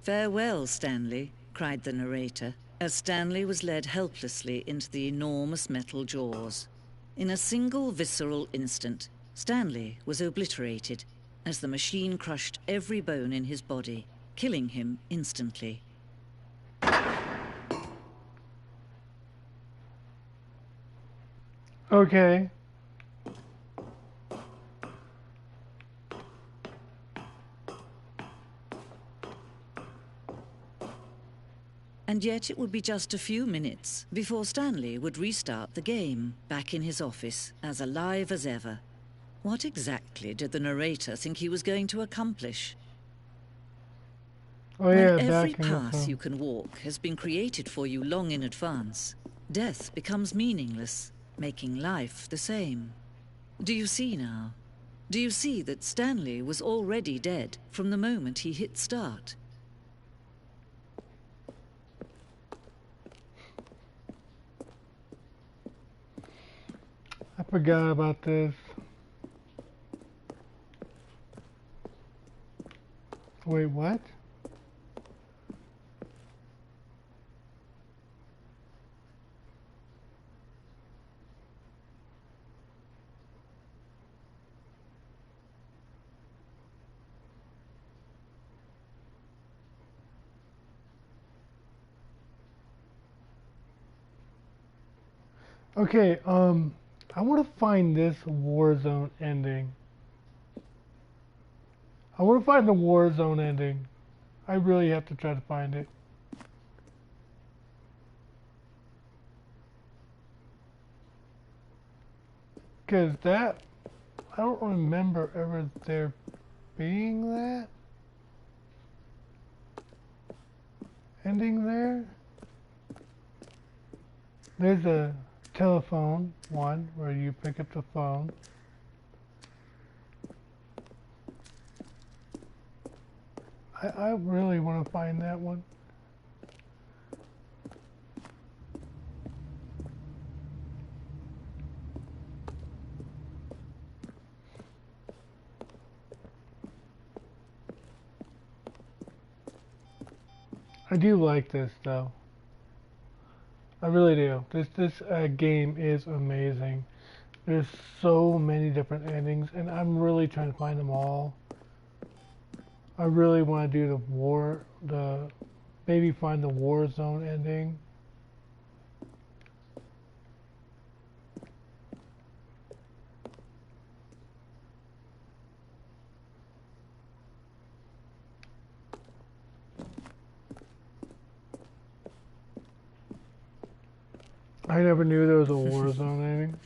Farewell, Stanley, cried the narrator, as Stanley was led helplessly into the enormous metal jaws. In a single visceral instant, Stanley was obliterated as the machine crushed every bone in his body, killing him instantly. Okay. And yet it would be just a few minutes before Stanley would restart the game, back in his office, as alive as ever. What exactly did the narrator think he was going to accomplish? Oh yeah, When every back in the path phone. you can walk has been created for you long in advance, death becomes meaningless, making life the same. Do you see now? Do you see that Stanley was already dead from the moment he hit start? I forgot about this. Wait, what? Okay, I want to find this Warzone ending. I want to find the Warzone ending. I really have to try to find it. Because that, I don't remember ever there being that ending there. There's a telephone one where you pick up the phone. I really want to find that one. I do like this though. I really do. This game is amazing. There's so many different endings, and I'm really trying to find them all. I really want to do maybe find the war zone ending. I never knew there was a war zone ending.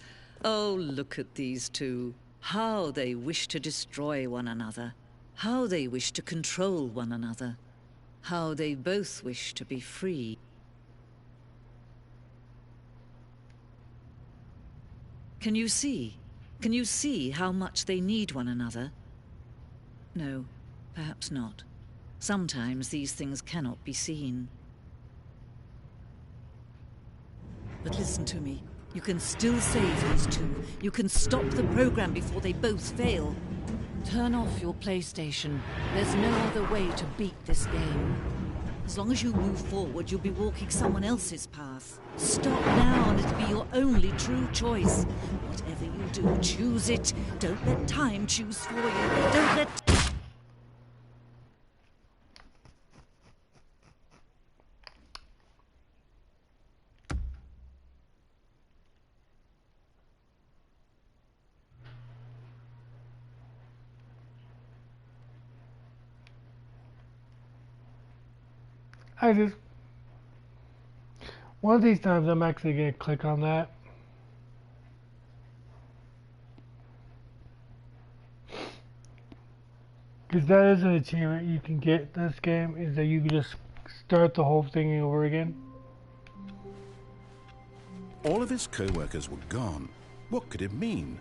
Oh, look at these two. How they wish to destroy one another. How they wish to control one another. How they both wish to be free. Can you see? Can you see how much they need one another? No, perhaps not. Sometimes these things cannot be seen. But listen to me. You can still save these two. You can stop the program before they both fail. Turn off your PlayStation. There's no other way to beat this game. As long as you move forward, you'll be walking someone else's path. Stop now and it'll be your only true choice. Whatever you do, choose it. Don't let time choose for you. Don't let... One of these times I'm actually going to click on that. Because that is an achievement you can get in this game, is that you can just start the whole thing over again. All of his co-workers were gone. What could it mean?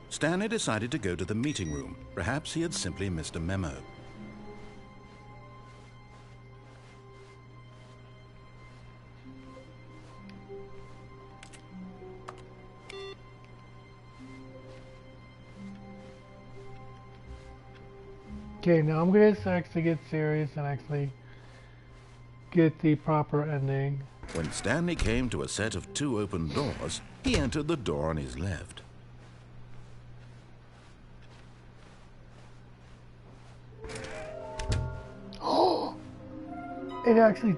Stanley decided to go to the meeting room. Perhaps he had simply missed a memo. Okay, now I'm going to actually get serious and actually get the proper ending. When Stanley came to a set of 2 open doors, he entered the door on his left. Oh! It actually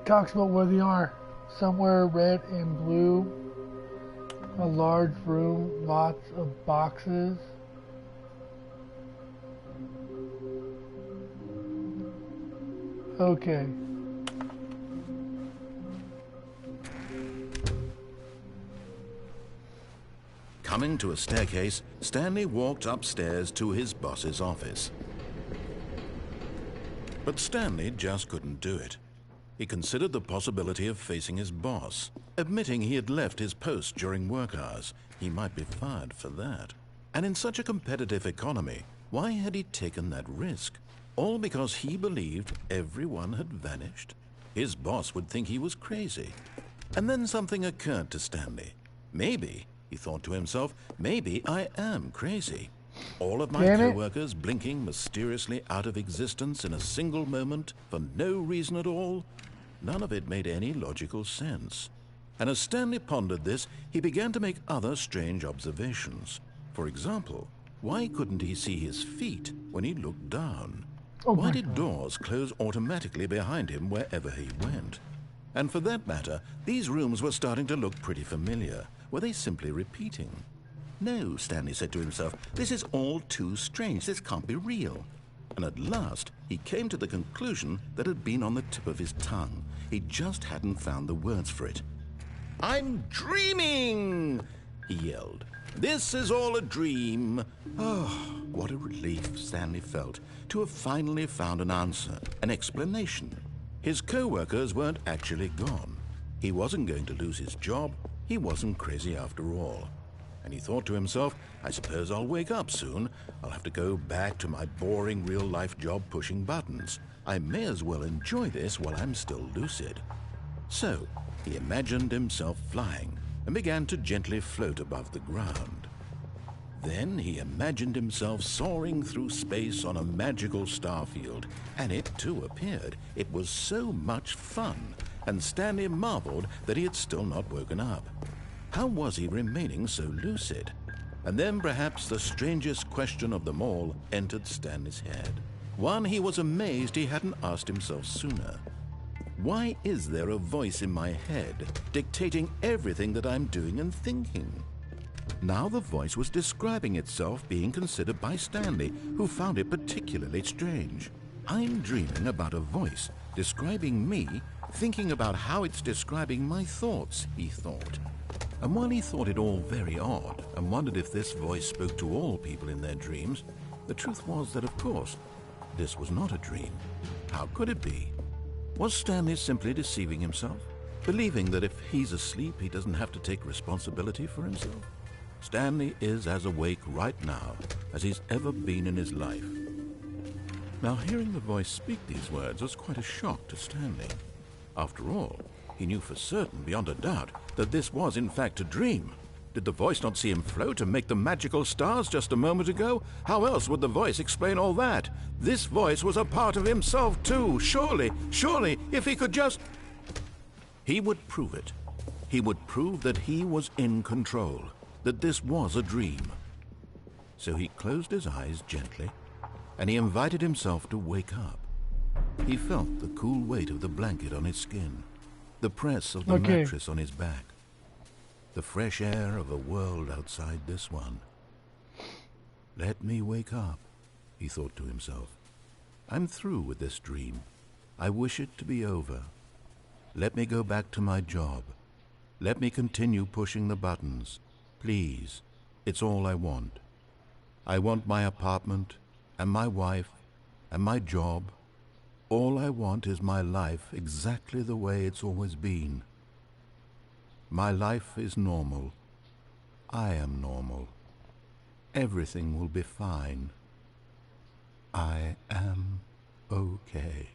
talks about where they are. Somewhere red and blue. A large room, lots of boxes. Okay. Coming to a staircase, Stanley walked upstairs to his boss's office. But Stanley just couldn't do it. He considered the possibility of facing his boss. Admitting he had left his post during work hours, he might be fired for that. And in such a competitive economy, why had he taken that risk? All because he believed everyone had vanished? His boss would think he was crazy. And then something occurred to Stanley. Maybe, he thought to himself, maybe I am crazy. All of my co-workers blinking mysteriously out of existence in a single moment for no reason at all? None of it made any logical sense. And as Stanley pondered this, he began to make other strange observations. For example, why couldn't he see his feet when he looked down? Why did doors close automatically behind him wherever he went? And for that matter, these rooms were starting to look pretty familiar. Were they simply repeating? No, Stanley said to himself, this is all too strange. This can't be real. And at last, he came to the conclusion that had been on the tip of his tongue. He just hadn't found the words for it. I'm dreaming, he yelled. This is all a dream. Oh, what a relief Stanley felt to have finally found an answer, an explanation. His co-workers weren't actually gone. He wasn't going to lose his job. He wasn't crazy after all. And he thought to himself, I suppose I'll wake up soon. I'll have to go back to my boring real-life job pushing buttons. I may as well enjoy this while I'm still lucid. So, he imagined himself flying and began to gently float above the ground. Then he imagined himself soaring through space on a magical starfield, and it too appeared. It was so much fun, and Stanley marveled that he had still not woken up. How was he remaining so lucid? And then perhaps the strangest question of them all entered Stanley's head. One he was amazed he hadn't asked himself sooner. Why is there a voice in my head dictating everything that I'm doing and thinking? Now the voice was describing itself being considered by Stanley, who found it particularly strange. I'm dreaming about a voice describing me, thinking about how it's describing my thoughts, he thought. And while he thought it all very odd and wondered if this voice spoke to all people in their dreams, the truth was that, of course, this was not a dream. How could it be? Was Stanley simply deceiving himself, believing that if he's asleep, he doesn't have to take responsibility for himself? Stanley is as awake right now as he's ever been in his life. Now, hearing the voice speak these words was quite a shock to Stanley. After all, he knew for certain, beyond a doubt, that this was in fact a dream. Did the voice not see him float and make the magical stars just a moment ago? How else would the voice explain all that? This voice was a part of himself too. Surely, if he could just... He would prove it. He would prove that he was in control, that this was a dream. So he closed his eyes gently, and he invited himself to wake up. He felt the cool weight of the blanket on his skin, the press of the mattress on his back, the fresh air of a world outside this one. Let me wake up, he thought to himself. I'm through with this dream. I wish it to be over. Let me go back to my job. Let me continue pushing the buttons. Please, it's all I want. I want my apartment, and my wife, and my job. All I want is my life exactly the way it's always been. My life is normal. I am normal. Everything will be fine. I am okay.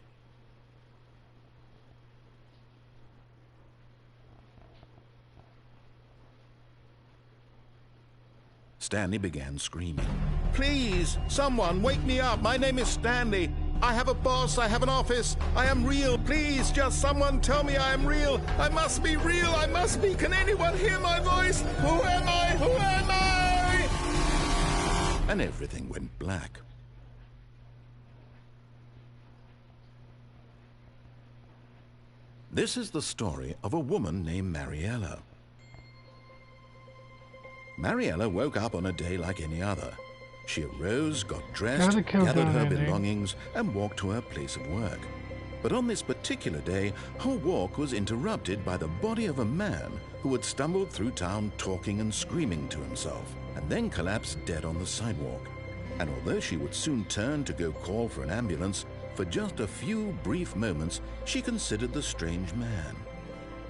Stanley began screaming. Please, someone, wake me up. My name is Stanley. I have a boss. I have an office. I am real. Please, just someone tell me I am real. I must be real. I must be. Can anyone hear my voice? Who am I? Who am I? And everything went black. This is the story of a woman named Mariella. Mariella woke up on a day like any other. She arose, got dressed, gathered her belongings, and walked to her place of work. But on this particular day, her walk was interrupted by the body of a man who had stumbled through town talking and screaming to himself, and then collapsed dead on the sidewalk. And although she would soon turn to go call for an ambulance, for just a few brief moments, she considered the strange man.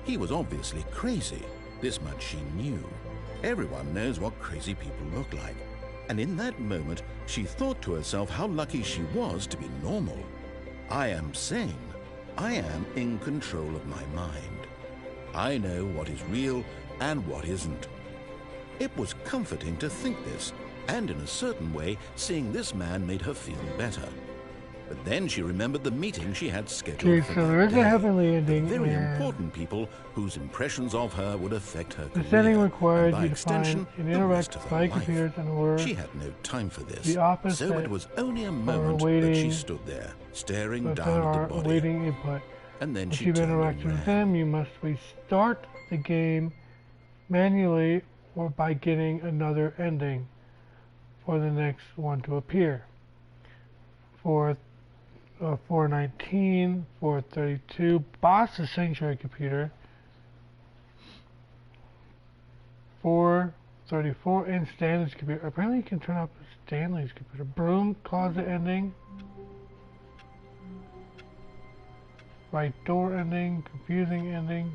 He was obviously crazy. This much she knew. Everyone knows what crazy people look like. And in that moment, she thought to herself how lucky she was to be normal. I am sane. I am in control of my mind. I know what is real and what isn't. It was comforting to think this, and in a certain way, seeing this man made her feel better. But then she remembered the meeting she had scheduled for so there is a heavenly ending. The very important people whose impressions of her would affect her career. This ending required by you to extension, find and interact with my computers in order. She had no time for this, the opposite, so it was only a moment that she stood there, staring down at the body. Awaiting input. And then if she you've turned interacted with them, you must restart the game manually or by getting another ending for the next one to appear. For 419, 432, boss of Sanctuary Computer, 4 34 in Stanley's computer. Apparently you can turn off Stanley's computer. Broom closet ending. Right door ending. Confusing ending.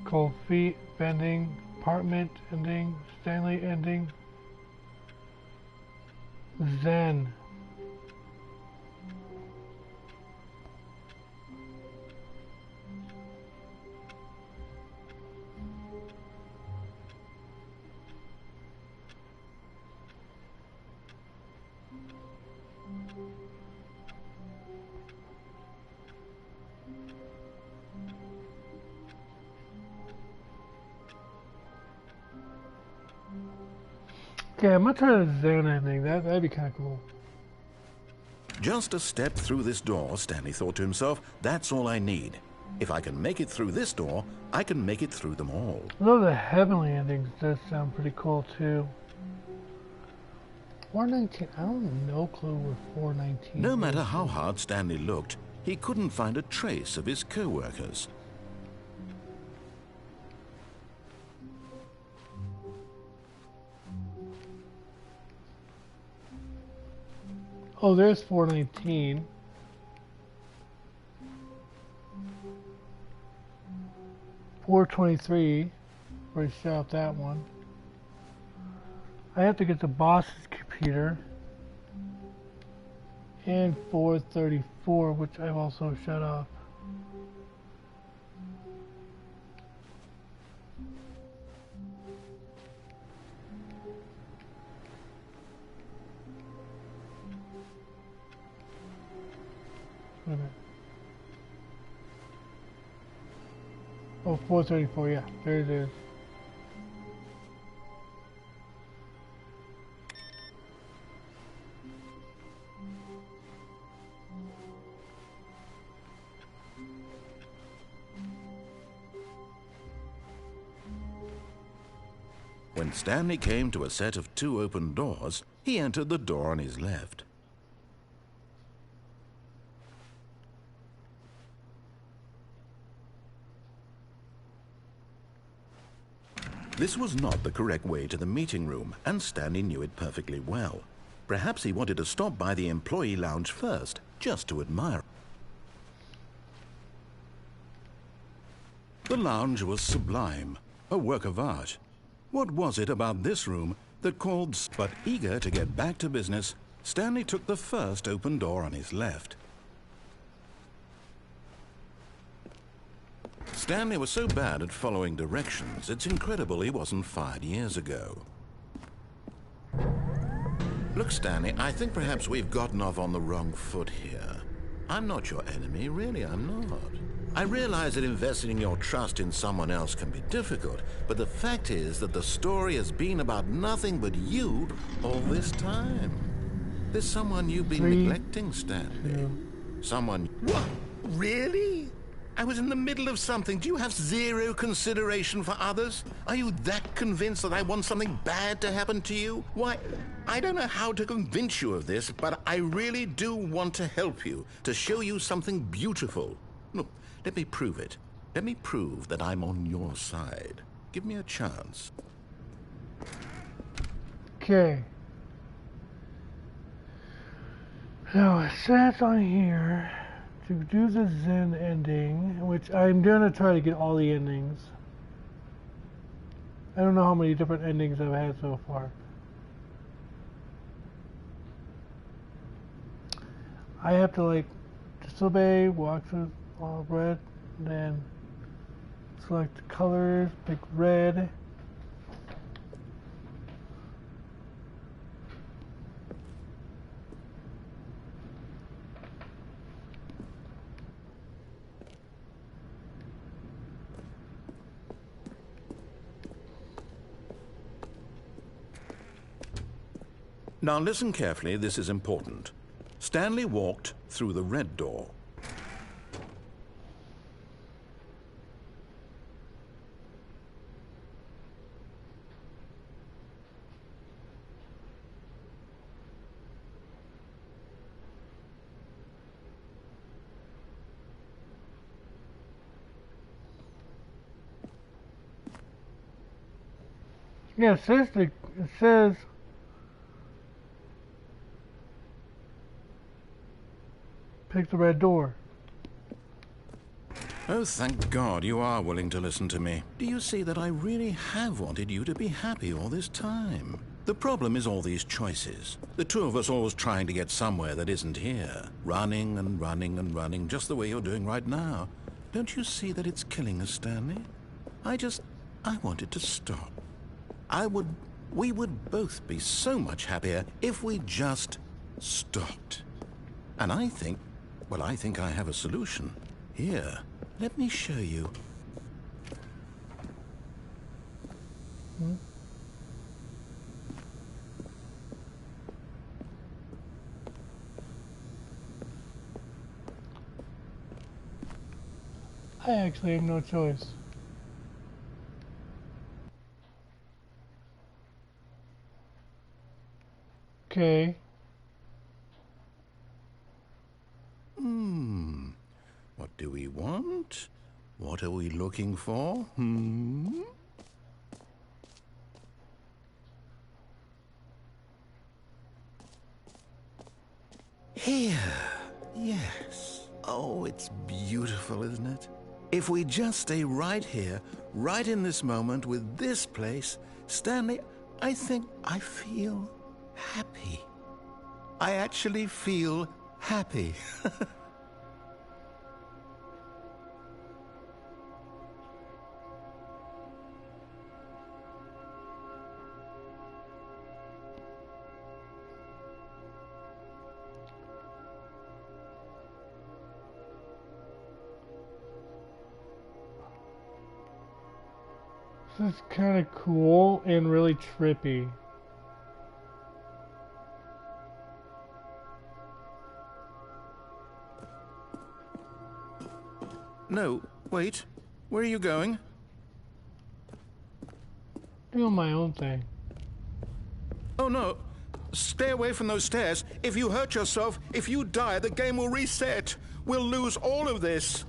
Cold feet ending. Apartment ending. Stanley ending. Zen. Okay, I'm gonna try the Zen ending. That'd be kind of cool. Just a step through this door, Stanley thought to himself, that's all I need. If I can make it through this door, I can make it through them all. Although the heavenly endings does sound pretty cool too. 419, I don't no clue where 419 No is. matter how hard Stanley looked, he couldn't find a trace of his co-workers. Oh, there's 419. $423. Already set up that one. I have to get the boss's computer. And 434, which I've also shut off. Wait a minute. Oh, 434, yeah, there it is. When Stanley came to a set of 2 open doors, he entered the door on his left. This was not the correct way to the meeting room, and Stanley knew it perfectly well. Perhaps he wanted to stop by the employee lounge first, just to admire. The lounge was sublime, a work of art. What was it about this room that called? But eager to get back to business, Stanley took the first open door on his left. Stanley was so bad at following directions, it's incredible he wasn't fired years ago. Look, Stanley, I think perhaps we've gotten off on the wrong foot here. I'm not your enemy, really, I'm not. I realize that investing your trust in someone else can be difficult, but the fact is that the story has been about nothing but you all this time. There's someone you've been neglecting, Stanley. Someone... What? Really? I was in the middle of something. Do you have zero consideration for others? Are you that convinced that I want something bad to happen to you? Why, I don't know how to convince you of this, but I really do want to help you, to show you something beautiful. Look, let me prove it. Let me prove that I'm on your side. Give me a chance. Okay. So it says on here to do the Zen ending, which I'm gonna try to get all the endings. I don't know how many different endings I've had so far. I have to like disobey, walk through red, and then select the colors, pick red. Now listen carefully, this is important. Stanley walked through the red door. Yeah, it says pick the red door. Oh, thank God you are willing to listen to me. Do you see that I really have wanted you to be happy all this time? The problem is all these choices. The two of us always trying to get somewhere that isn't here. Running and running and running, just the way you're doing right now. Don't you see that it's killing us, Stanley? I wanted to stop. We would both be so much happier if we just stopped. And I think I have a solution. Here, let me show you. I actually have no choice. Okay. What do we want? What are we looking for? Here. Yes. Oh, it's beautiful, isn't it? If we just stay right here, right in this moment with this place, Stanley, I think I feel happy. I actually feel happy. This is kind of cool and really trippy. No, wait. Where are you going? Doing my own thing. Oh, no. Stay away from those stairs. If you hurt yourself, if you die, the game will reset. We'll lose all of this.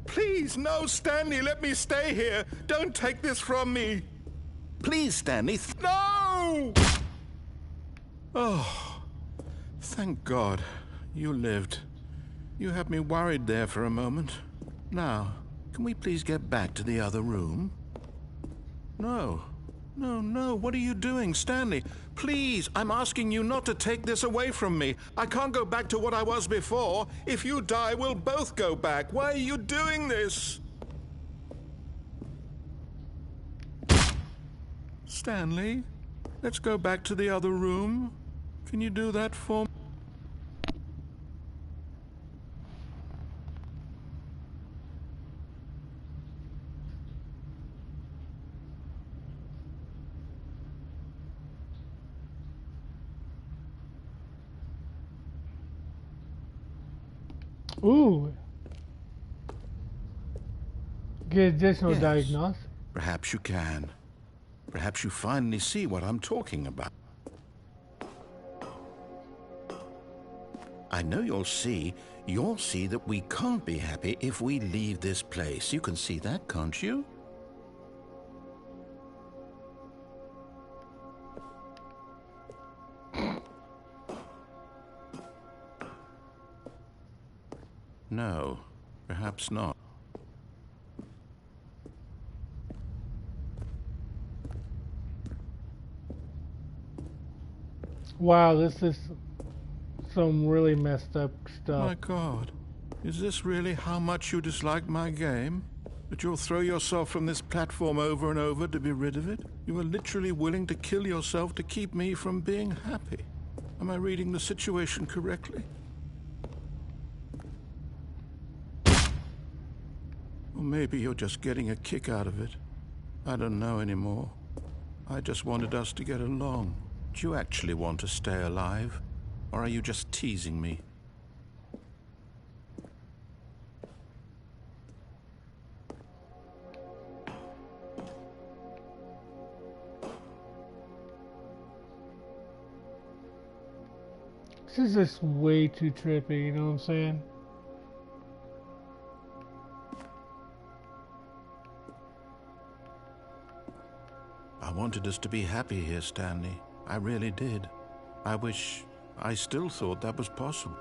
Please, no, Stanley, let me stay here. Don't take this from me. Please, Stanley. No! Oh, thank God you lived. You had me worried there for a moment. Now, can we please get back to the other room? No. No, what are you doing, Stanley? Please, I'm asking you not to take this away from me. I can't go back to what I was before. If you die, we'll both go back. Why are you doing this? Stanley, let's go back to the other room. Can you do that for me? Ooh. Get additional Yes. diagnosis. Perhaps you can. Perhaps you finally see what I'm talking about. I know you'll see that we can't be happy if we leave this place. You can see that, can't you? No, perhaps not. Wow, this is some really messed up stuff. My God, is this really how much you dislike my game? That you'll throw yourself from this platform over and over to be rid of it? You are literally willing to kill yourself to keep me from being happy. Am I reading the situation correctly? Or maybe you're just getting a kick out of it. I don't know anymore. I just wanted us to get along. Do you actually want to stay alive? Or are you just teasing me? This is just way too trippy, you know what I'm saying? wanted us to be happy here, Stanley. I really did. I wish I still thought that was possible.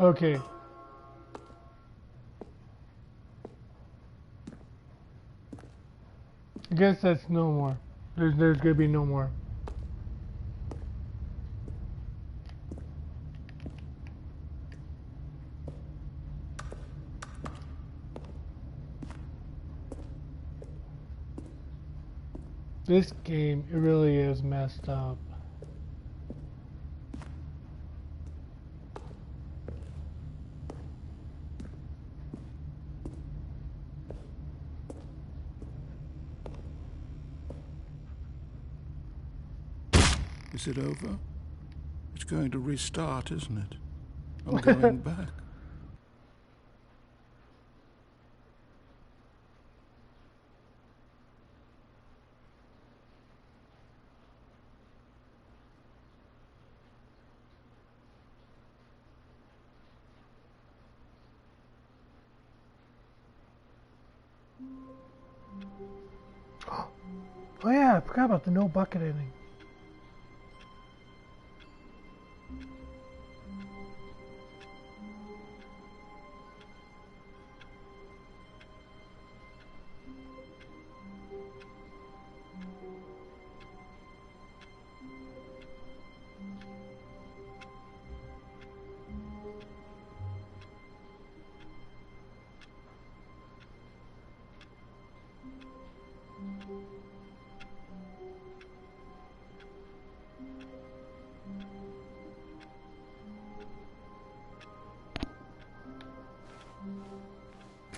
Okay. I guess that's no more. There's gonna be no more. This game, it really is messed up. Is it over? It's going to restart, isn't it? I'm going back. Oh yeah, I forgot about the no bucket ending.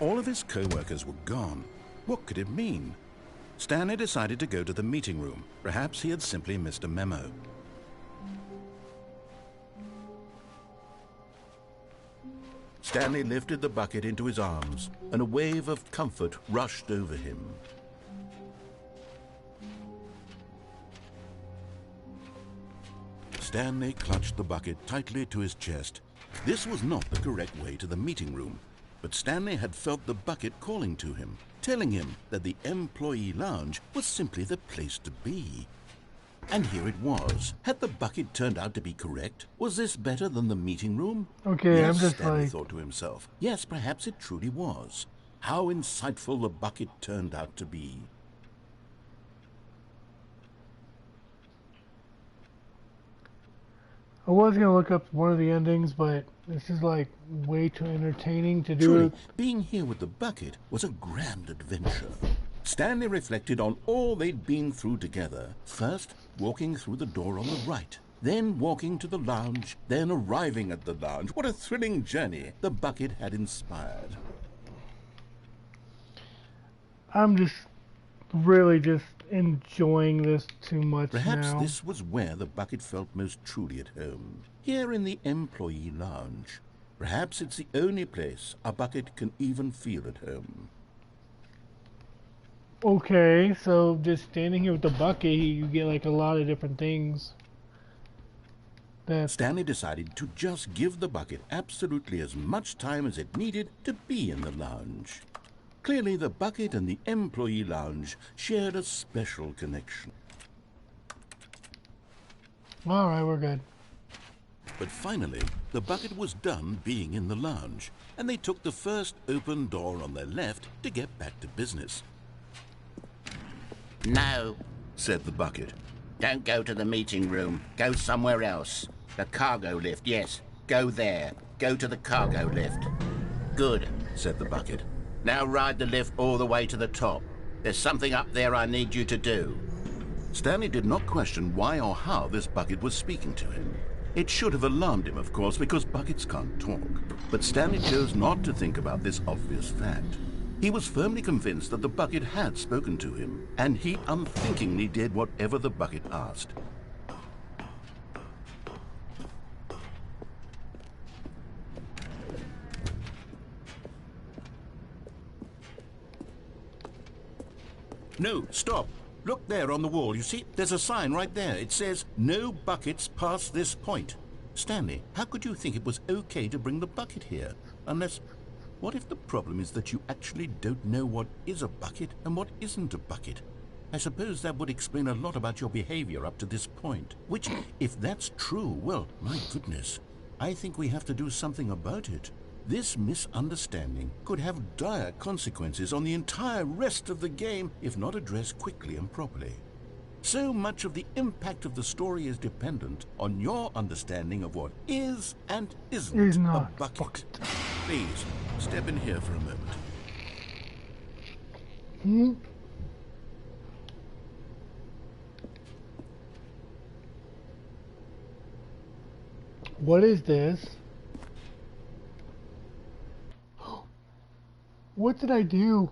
All of his co-workers were gone. What could it mean? Stanley decided to go to the meeting room. Perhaps he had simply missed a memo. Stanley lifted the bucket into his arms, and a wave of comfort rushed over him. Stanley clutched the bucket tightly to his chest. This was not the correct way to the meeting room, but Stanley had felt the bucket calling to him, telling him that the employee lounge was simply the place to be. And here it was. Had the bucket turned out to be correct? Was this better than the meeting room? Okay, yes, I'm just Stanley like... thought to himself. Yes, perhaps it truly was. How insightful the bucket turned out to be. I was gonna look up one of the endings, but this is like way too entertaining to do. Truly, It. being here with the bucket was a grand adventure. Stanley reflected on all they'd been through together. First, walking through the door on the right. Then walking to the lounge. Then arriving at the lounge. What a thrilling journey the bucket had inspired. I'm just really just enjoying this too much Perhaps now. this was where the bucket felt most truly at home. Here in the employee lounge. Perhaps it's the only place a bucket can even feel at home. Okay, so just standing here with the bucket, you get like a lot of different things. Stanley decided to just give the bucket absolutely as much time as it needed to be in the lounge. Clearly, the bucket and the employee lounge shared a special connection. Alright, we're good. But finally, the bucket was done being in the lounge, and they took the first open door on their left to get back to business. No, Said the bucket. don't go to the meeting room. Go somewhere else. The cargo lift, yes. Go there. Go to the cargo lift. Good, Said the bucket. now ride the lift all the way to the top. There's something up there I need you to do. Stanley did not question why or how this bucket was speaking to him. It should have alarmed him, of course, because buckets can't talk. But Stanley chose not to think about this obvious fact. He was firmly convinced that the bucket had spoken to him, and he unthinkingly did whatever the bucket asked. No, stop. Look there on the wall. You see, there's a sign right there. It says, no buckets past this point. Stanley, how could you think it was okay to bring the bucket here? Unless, what if the problem is that you actually don't know what is a bucket and what isn't a bucket? I suppose that would explain a lot about your behavior up to this point. Which, if that's true, well, my goodness, I think we have to do something about it. This misunderstanding could have dire consequences on the entire rest of the game if not addressed quickly and properly. So much of the impact of the story is dependent on your understanding of what is and isn't a bucket. Please, step in here for a moment. What is this? What did I do?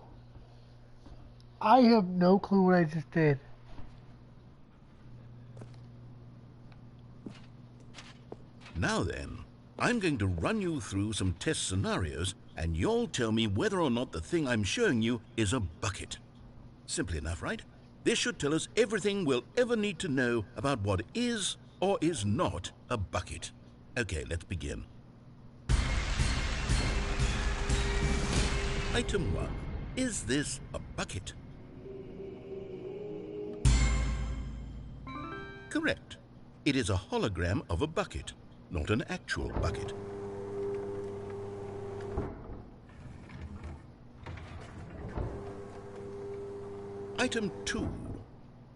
I have no clue what I just did. Now then, I'm going to run you through some test scenarios and you'll tell me whether or not the thing I'm showing you is a bucket. Simple enough, right? This should tell us everything we'll ever need to know about what is or is not a bucket. Okay, let's begin. Item 1. Is this a bucket? Correct. It is a hologram of a bucket, not an actual bucket. Item 2.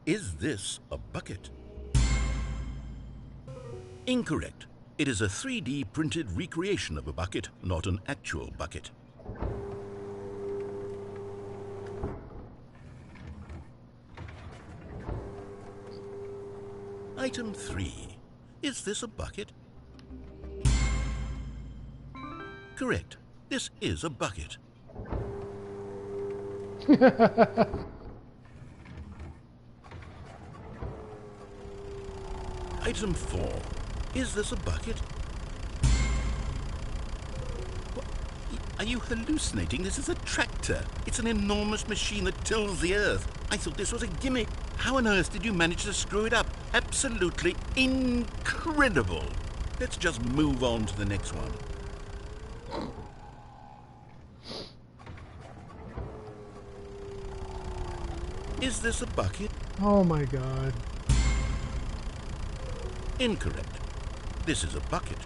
Is this a bucket? Incorrect. It is a 3D printed recreation of a bucket, not an actual bucket. Item 3. Is this a bucket? Correct. This is a bucket. Item 4. Is this a bucket? What? Are you hallucinating? This is a tractor. It's an enormous machine that tills the earth. I thought this was a gimmick. How on earth did you manage to screw it up? Absolutely incredible. Let's just move on to the next one. Is this a bucket? Oh my god. Incorrect. This is a bucket.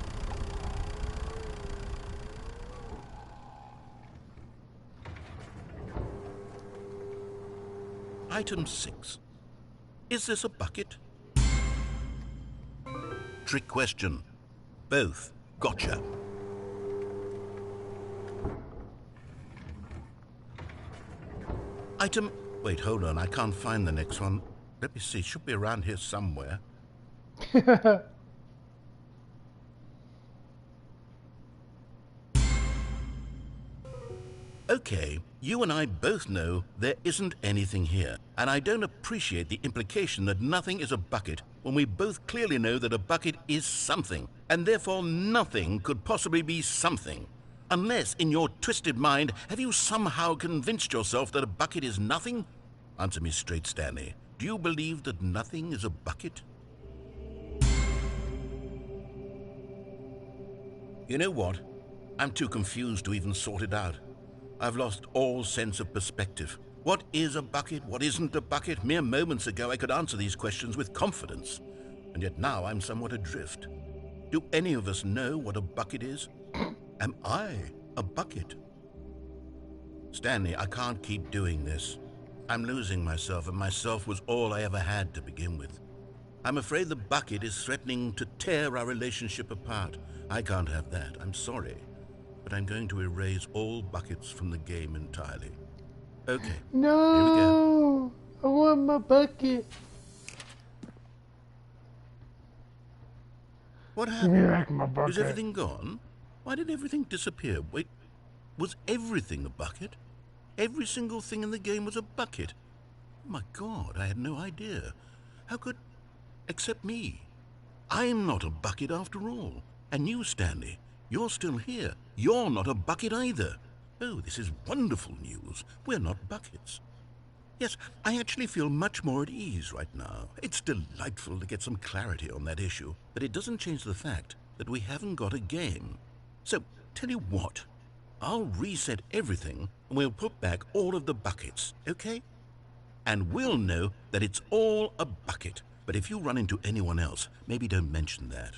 Item 6. Is this a bucket? Trick question. Both. Gotcha. Item... Wait, hold on. I can't find the next one. Let me see. It should be around here somewhere. Okay, you and I both know there isn't anything here, and I don't appreciate the implication that nothing is a bucket when we both clearly know that a bucket is something, and therefore nothing could possibly be something. Unless, in your twisted mind, have you somehow convinced yourself that a bucket is nothing? Answer me straight, Stanley. Do you believe that nothing is a bucket? You know what? I'm too confused to even sort it out. I've lost all sense of perspective. What is a bucket? What isn't a bucket? Mere moments ago I could answer these questions with confidence, and yet now I'm somewhat adrift. Do any of us know what a bucket is? Am I a bucket? Stanley, I can't keep doing this. I'm losing myself, and myself was all I ever had to begin with. I'm afraid the bucket is threatening to tear our relationship apart. I can't have that. I'm sorry. But I'm going to erase all buckets from the game entirely. Okay. No! Here we go. I want my bucket. What Give me happened? back my bucket. Is everything gone? Why did everything disappear? Wait, was everything a bucket? Every single thing in the game was a bucket. Oh my God, I had no idea. How could... Except me. I'm not a bucket after all. And you, Stanley, you're still here. You're not a bucket either. Oh, this is wonderful news. We're not buckets. Yes, I actually feel much more at ease right now. It's delightful to get some clarity on that issue, but it doesn't change the fact that we haven't got a game. So, tell you what, I'll reset everything and we'll put back all of the buckets, okay? And we'll know that it's all a bucket. But if you run into anyone else, maybe don't mention that.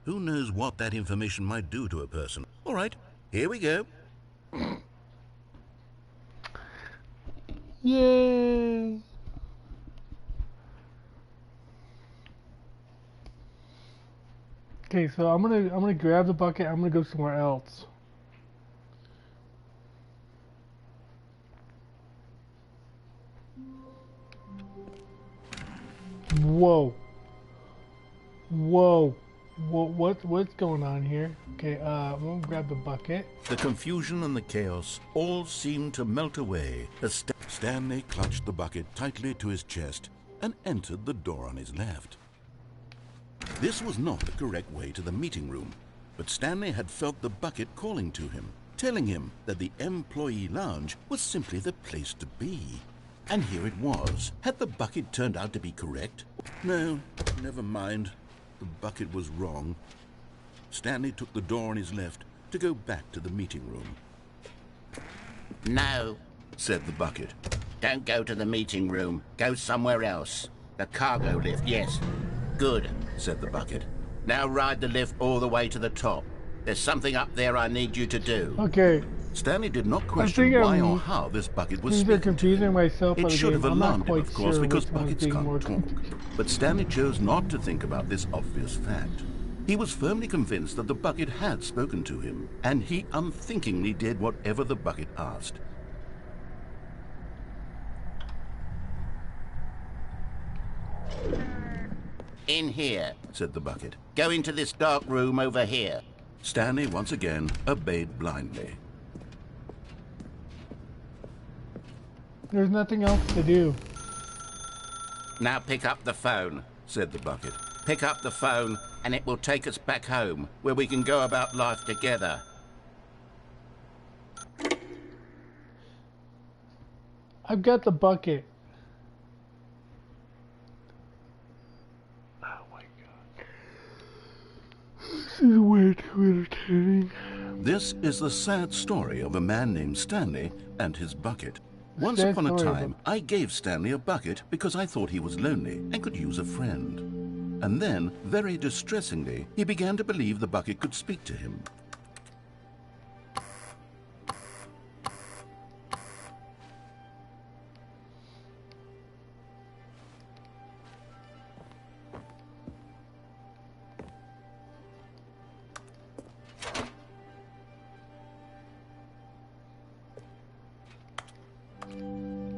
Who knows what that information might do to a person. All right, here we go. Yay! Okay, so I'm gonna grab the bucket. I'm gonna go somewhere else. Whoa! Whoa! What's going on here? Okay, I'm gonna grab the bucket. The confusion and the chaos all seemed to melt away as Stanley clutched the bucket tightly to his chest and entered the door on his left. This was not the correct way to the meeting room, but Stanley had felt the bucket calling to him, telling him that the employee lounge was simply the place to be. And here it was. Had the bucket turned out to be correct? No, never mind. The bucket was wrong. Stanley took the door on his left to go back to the meeting room. No, Said the bucket. don't go to the meeting room. Go somewhere else. The cargo lift, yes. Good, Said the bucket. now ride the lift all the way to the top. There's something up there I need you to do. Okay, Stanley did not question think why I'm or how this bucket was things are speaking to confusing him. myself by It the should game. have I'm not alarmed him, quite of course, sure because which one's buckets being can't more talk. But Stanley chose not to think about this obvious fact. He was firmly convinced that the bucket had spoken to him, and he unthinkingly did whatever the bucket asked. In here. Said the bucket. Go into this dark room over here. Stanley once again obeyed blindly. There's nothing else to do. Now pick up the phone. Said the bucket. Pick up the phone and it will take us back home, where we can go about life together. I've got the bucket. Oh my god. This is way too entertaining. This is the sad story of a man named Stanley and his bucket. Once Sad upon a story, time, I gave Stanley a bucket because I thought he was lonely and could use a friend. And then, very distressingly, he began to believe the bucket could speak to him.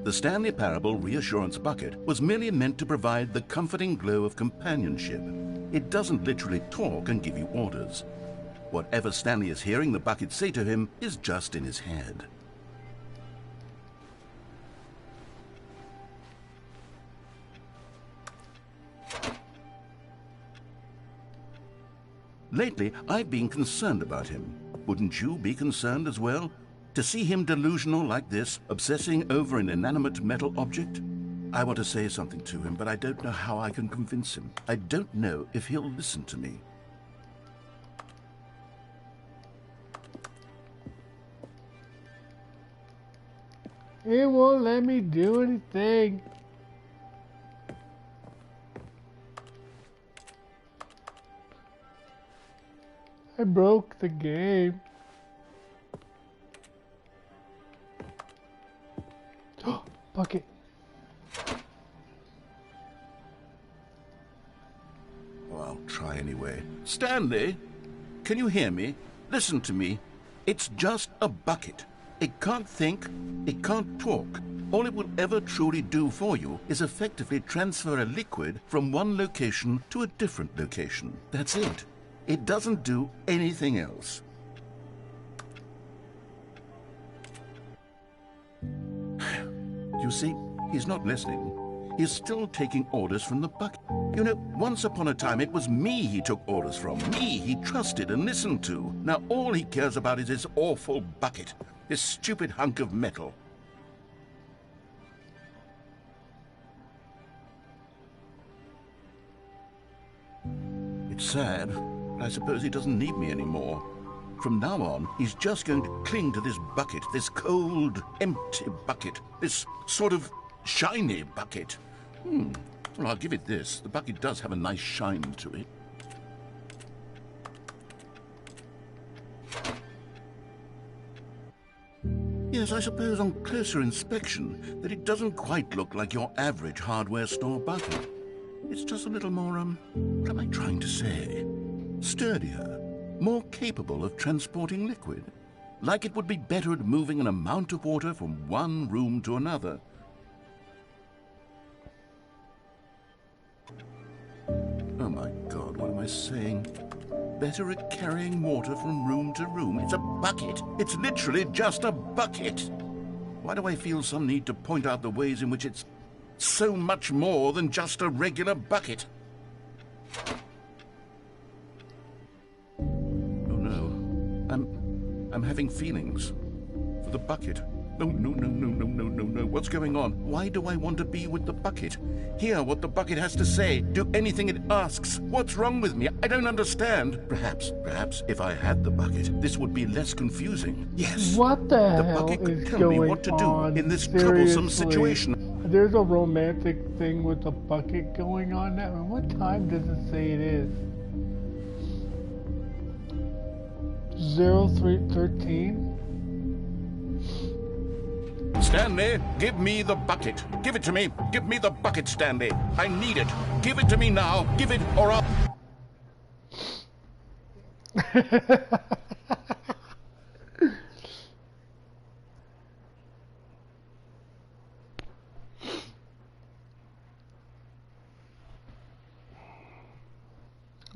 The Stanley Parable Reassurance Bucket was merely meant to provide the comforting glow of companionship. It doesn't literally talk and give you orders. Whatever Stanley is hearing the bucket say to him is just in his head. Lately, I've been concerned about him. Wouldn't you be concerned as well? To see him delusional like this, obsessing over an inanimate metal object? I want to say something to him, but I don't know how I can convince him. I don't know if he'll listen to me. It won't let me do anything. I broke the game. Bucket. Well, I'll try anyway. Stanley, can you hear me? Listen to me. It's just a bucket. It can't think, it can't talk. All it will ever truly do for you is effectively transfer a liquid from one location to a different location. That's it. It doesn't do anything else. You see, he's not listening. He's still taking orders from the bucket. You know, once upon a time it was me he took orders from. Me he trusted and listened to. Now all he cares about is his awful bucket. This stupid hunk of metal. sad. I suppose he doesn't need me anymore. From now on, he's just going to cling to this bucket, this cold, empty bucket, this sort of shiny bucket. Well, I'll give it this. The bucket does have a nice shine to it. Yes, I suppose on closer inspection that it doesn't quite look like your average hardware store bucket. It's just a little more, what am I trying to say? Sturdier, more capable of transporting liquid. Like it would be better at moving an amount of water from one room to another. Oh my God, what am I saying? Better at carrying water from room to room. It's a bucket. It's literally just a bucket. Why do I feel some need to point out the ways in which it's so much more than just a regular bucket? Oh no, I'm having feelings for the bucket. No. What's going on? Why do I want to be with the bucket? Hear what the bucket has to say. Do anything it asks. What's wrong with me? I don't understand. Perhaps if I had the bucket, this would be less confusing. Yes. What the hell bucket could is tell me going what to do on? in this Seriously. troublesome situation. There's a romantic thing with the bucket going on now. What time does it say it is? 0313? Stanley, give me the bucket. Give it to me. Give me the bucket, Stanley. I need it. Give it to me now. Give it or I'll...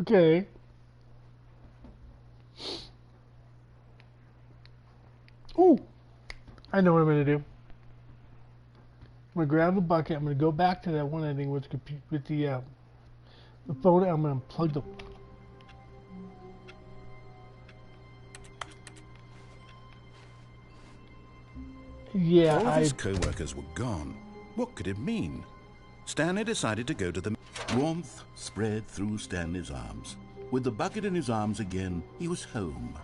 Okay. Ooh, I know what I'm gonna do. I'm gonna grab the bucket. I'm gonna go back to that one ending with the phone. I'm gonna unplug the. Yeah, All of his co-workers were gone. What could it mean? Stanley decided to go to the... Warmth spread through Stanley's arms. With the bucket in his arms again, he was home.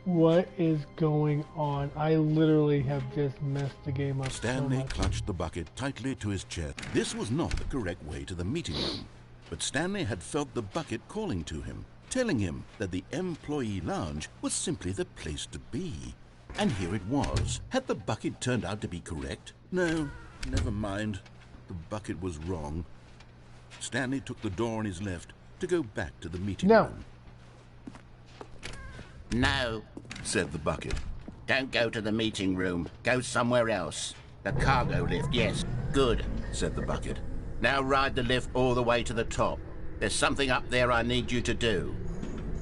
What is going on? I literally have just messed the game up. Stanley so much. clutched the bucket tightly to his chest. This was not the correct way to the meeting room, but Stanley had felt the bucket calling to him, telling him that the employee lounge was simply the place to be. And here it was. Had the bucket turned out to be correct? No, never mind. The bucket was wrong. Stanley took the door on his left to go back to the meeting room. No, Said the bucket. don't go to the meeting room. Go somewhere else. The cargo lift, yes. Good, Said the bucket. now ride the lift all the way to the top. There's something up there I need you to do.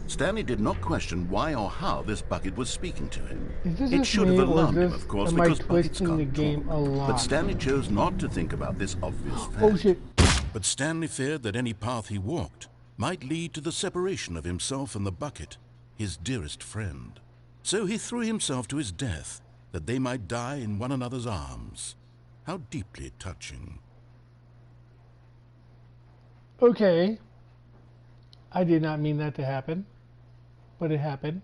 Stanley did not question why or how this bucket was speaking to him. Is this It just should me, have or alarmed is him, this- of course, am I because buckets twisting the can't game talk. a lot? But Stanley chose not to think about this obvious fact. Oh shit! But Stanley feared that any path he walked might lead to the separation of himself and the bucket, his dearest friend. So he threw himself to his death, that they might die in one another's arms. How deeply touching. Okay. I did not mean that to happen, but it happened.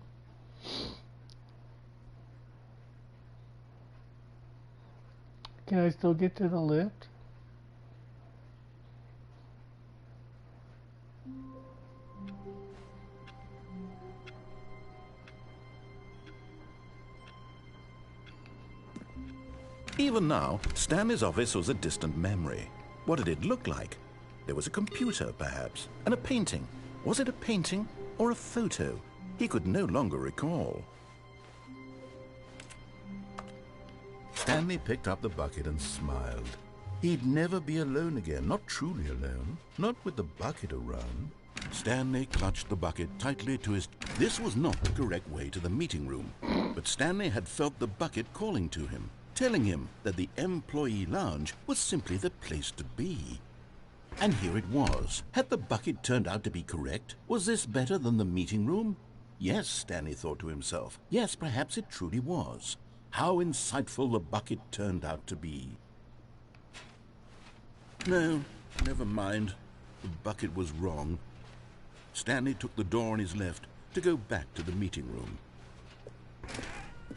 Can I still get to the lift? Even now, Stanley's office was a distant memory. What did it look like? There was a computer, perhaps, and a painting. Was it a painting or a photo? He could no longer recall. Stanley picked up the bucket and smiled. He'd never be alone again, not truly alone, not with the bucket around. Stanley clutched the bucket tightly to his... This was not the correct way to the meeting room, but Stanley had felt the bucket calling to him, telling him that the employee lounge was simply the place to be. And here it was. Had the bucket turned out to be correct? Was this better than the meeting room? Yes, Stanley thought to himself. Yes, perhaps it truly was. How insightful the bucket turned out to be. No, never mind. the bucket was wrong. Stanley took the door on his left to go back to the meeting room.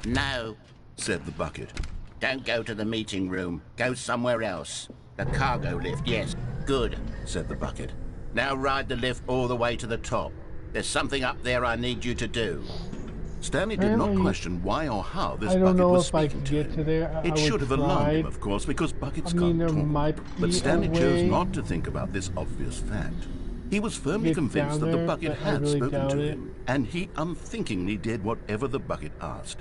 No, said the bucket. don't go to the meeting room. Go somewhere else. The cargo lift, yes. Good, said the bucket. Now ride the lift all the way to the top. There's something up there I need you to do. Stanley did not question why or how this bucket was speaking to him. It should have alarmed him, of course, because buckets can't talk. But Stanley chose not to think about this obvious fact. He was firmly convinced that the bucket had spoken to him, and he unthinkingly did whatever the bucket asked.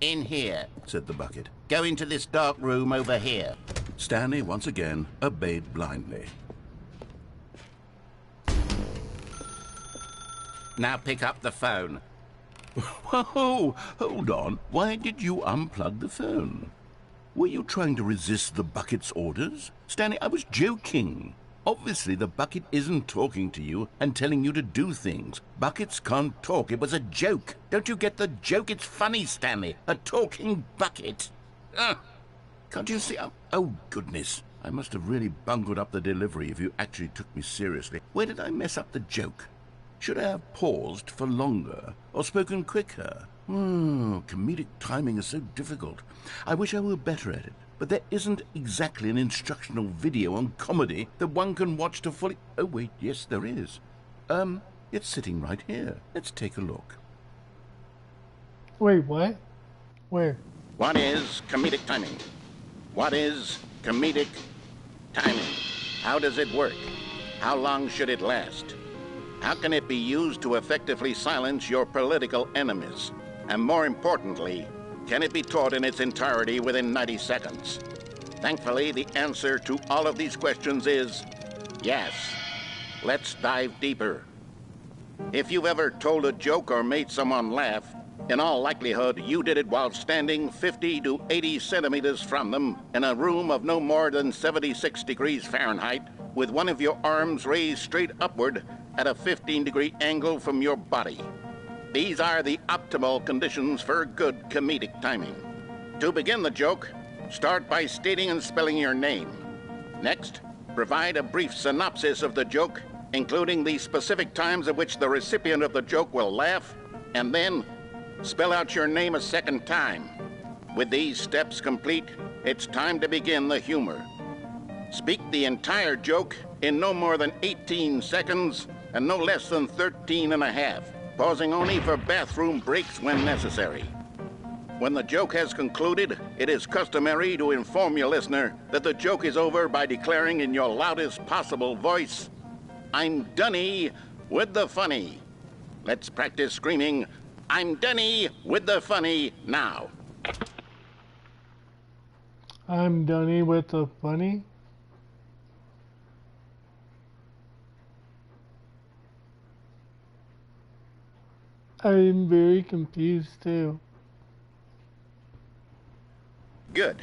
In here, said the bucket. Go into this dark room over here. Stanley once again obeyed blindly. Now pick up the phone. Whoa, hold on. Why did you unplug the phone? Were you trying to resist the bucket's orders? Stanley, I was joking. Obviously, the bucket isn't talking to you and telling you to do things. Buckets can't talk. It was a joke. Don't you get the joke? It's funny, Stanley. A talking bucket. Can't you see? Oh, goodness. I must have really bungled up the delivery if you actually took me seriously. Where did I mess up the joke? Should I have paused for longer or spoken quicker? Comedic timing is so difficult. I wish I were better at it. But there isn't exactly an instructional video on comedy that one can watch to fully... Oh, wait, yes, there is. It's sitting right here. Let's take a look. Wait, what? Where? What is comedic timing? What is comedic timing? How does it work? How long should it last? How can it be used to effectively silence your political enemies? And more importantly, can it be taught in its entirety within 90 seconds? Thankfully, the answer to all of these questions is yes. Let's dive deeper. If you've ever told a joke or made someone laugh, in all likelihood, you did it while standing 50 to 80 centimeters from them in a room of no more than 76 degrees Fahrenheit, with one of your arms raised straight upward at a 15-degree angle from your body. These are the optimal conditions for good comedic timing. To begin the joke, start by stating and spelling your name. Next, provide a brief synopsis of the joke, including the specific times at which the recipient of the joke will laugh, and then spell out your name a second time. With these steps complete, it's time to begin the humor. Speak the entire joke in no more than 18 seconds and no less than 13 and a half. Pausing only for bathroom breaks when necessary. When the joke has concluded, it is customary to inform your listener that the joke is over by declaring in your loudest possible voice, "I'm Dunny with the funny." Let's practice screaming, "I'm Dunny with the funny" now. I'm Dunny with the funny? I'm very confused too. Good.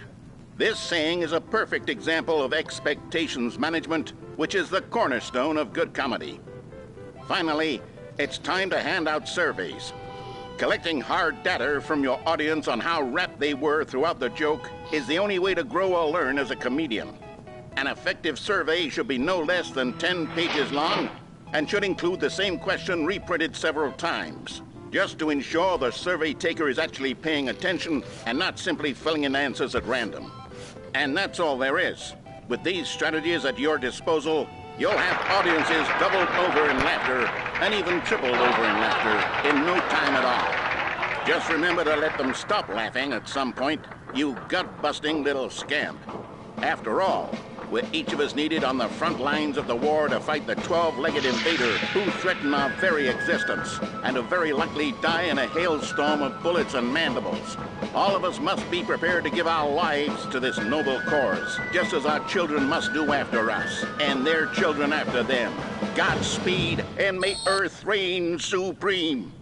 This saying is a perfect example of expectations management, which is the cornerstone of good comedy. Finally, it's time to hand out surveys. Collecting hard data from your audience on how rapt they were throughout the joke is the only way to grow or learn as a comedian. An effective survey should be no less than 10 pages long and should include the same question reprinted several times, just to ensure the survey taker is actually paying attention and not simply filling in answers at random. And that's all there is. With these strategies at your disposal, you'll have audiences doubled over in laughter and even tripled over in laughter in no time at all. Just remember to let them stop laughing at some point, you gut-busting little scamp. After all, we're each of us needed on the front lines of the war to fight the 12-legged invader who threaten our very existence and to very likely die in a hailstorm of bullets and mandibles. All of us must be prepared to give our lives to this noble cause, just as our children must do after us, and their children after them. Godspeed, and may Earth reign supreme.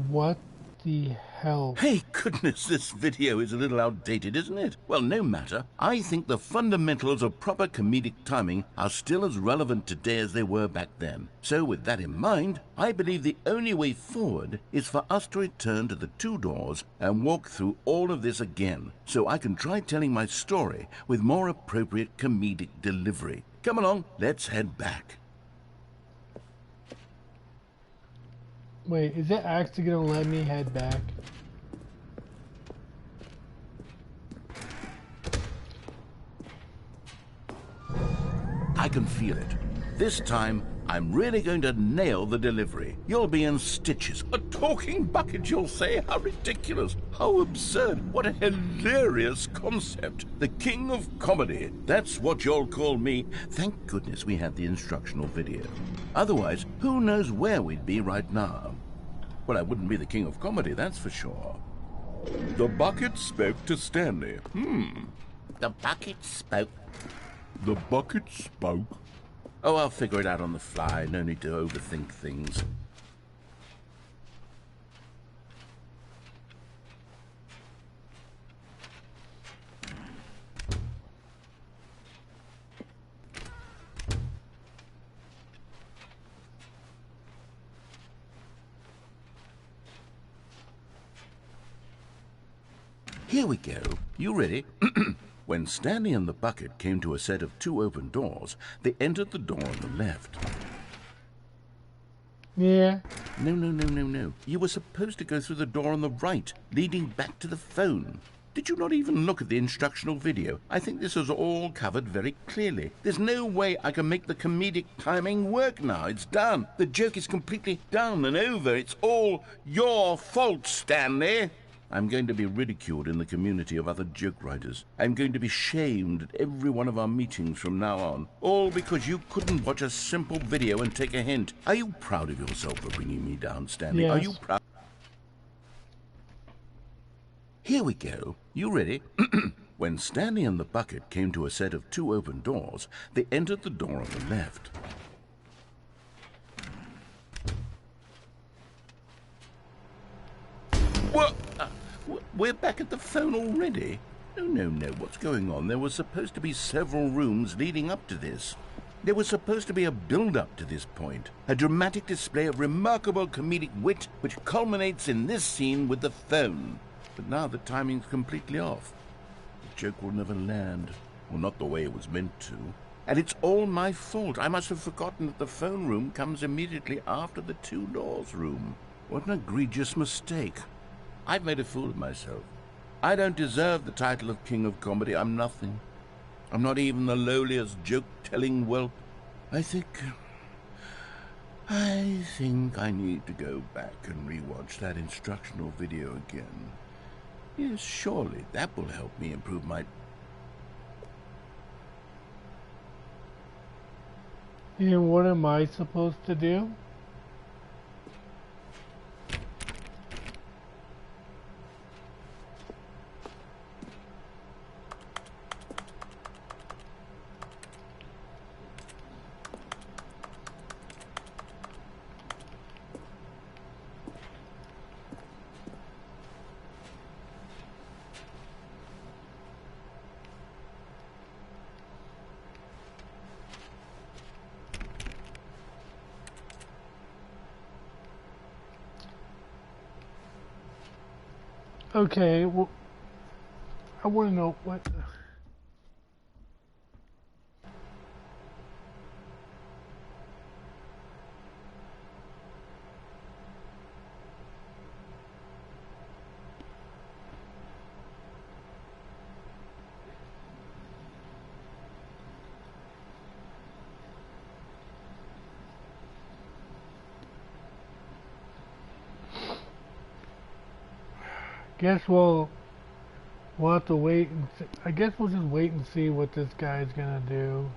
What the help. Hey, goodness, this video is a little outdated, isn't it? Well, no matter. I think the fundamentals of proper comedic timing are still as relevant today as they were back then. So with that in mind, I believe the only way forward is for us to return to the two doors and walk through all of this again, so I can try telling my story with more appropriate comedic delivery. Come along, let's head back. Wait, is it actually gonna let me head back? I can feel it. This time, I'm really going to nail the delivery. You'll be in stitches. A talking bucket, you'll say? How ridiculous. How absurd. What a hilarious concept. The king of comedy. That's what you'll call me. Thank goodness we had the instructional video. Otherwise, who knows where we'd be right now. Well, I wouldn't be the king of comedy, that's for sure. The bucket spoke to Stanley. The bucket spoke. The bucket spoke. Oh, I'll figure it out on the fly. No need to overthink things. Here we go. You ready? When Stanley and the bucket came to a set of two open doors, they entered the door on the left. Yeah. No. You were supposed to go through the door on the right, leading back to the phone. Did you not even look at the instructional video? I think this is all covered very clearly. There's no way I can make the comedic timing work now. It's done. The joke is completely done and over. It's all your fault, Stanley. I'm going to be ridiculed in the community of other joke writers. I'm going to be shamed at every one of our meetings from now on. All because you couldn't watch a simple video and take a hint. Are you proud of yourself for bringing me down, Stanley? Yes. Are you proud? Here we go. You ready? When Stanley and the bucket came to a set of two open doors, they entered the door on the left. What? We're back at the phone already? No. What's going on? There were supposed to be several rooms leading up to this. There was supposed to be a build-up to this point. A dramatic display of remarkable comedic wit which culminates in this scene with the phone. But now the timing's completely off. The joke will never land. Well, not the way it was meant to. And it's all my fault. I must have forgotten that the phone room comes immediately after the two doors room. What an egregious mistake. I've made a fool of myself. I don't deserve the title of King of Comedy. I'm nothing. I'm not even the lowliest joke-telling whelp. I think I need to go back and rewatch that instructional video again. Yes, surely that will help me improve my... And what am I supposed to do? Okay, well, I want to know what... Guess we'll have to wait and see. I guess we'll just wait and see what this guy's gonna do.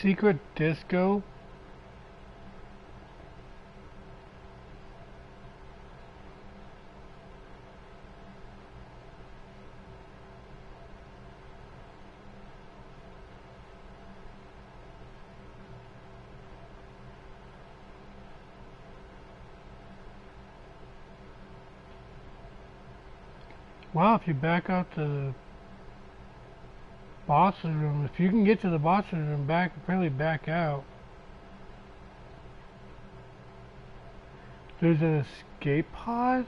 Secret disco? Wow, if you back out to the boss's room, if you can get to the boss's room, apparently back out. There's an escape pod?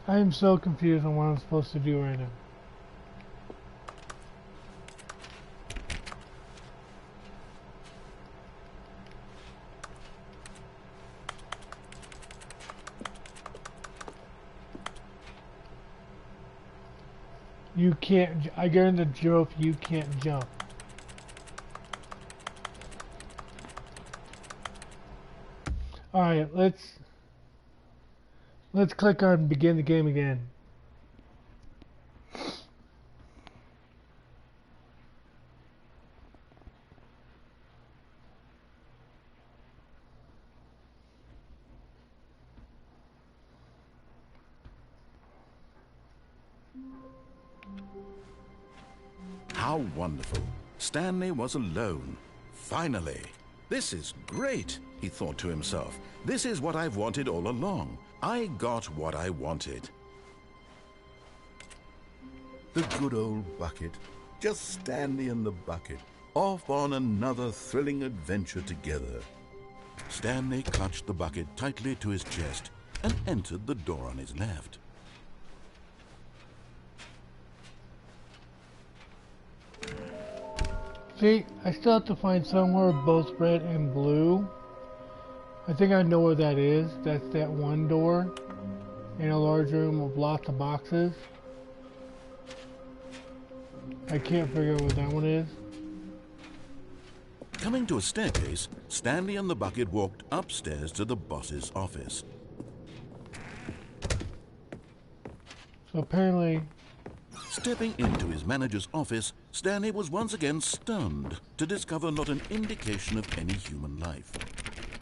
I am so confused on what I'm supposed to do right now. You can't, I guarantee Joe, you can't jump. Alright, let's click on begin the game again. How wonderful. Stanley was alone. Finally. This is great, he thought to himself. This is what I've wanted all along. I got what I wanted. The good old bucket. Just Stanley and the bucket. Off on another thrilling adventure together. Stanley clutched the bucket tightly to his chest and entered the door on his left. See, I still have to find somewhere both red and blue. I think I know where that is. That's that one door in a large room with lots of boxes. I can't figure out what that one is. Coming to a staircase, Stanley and the bucket walked upstairs to the boss's office. So apparently... Stepping into his manager's office, Stanley was once again stunned to discover not an indication of any human life.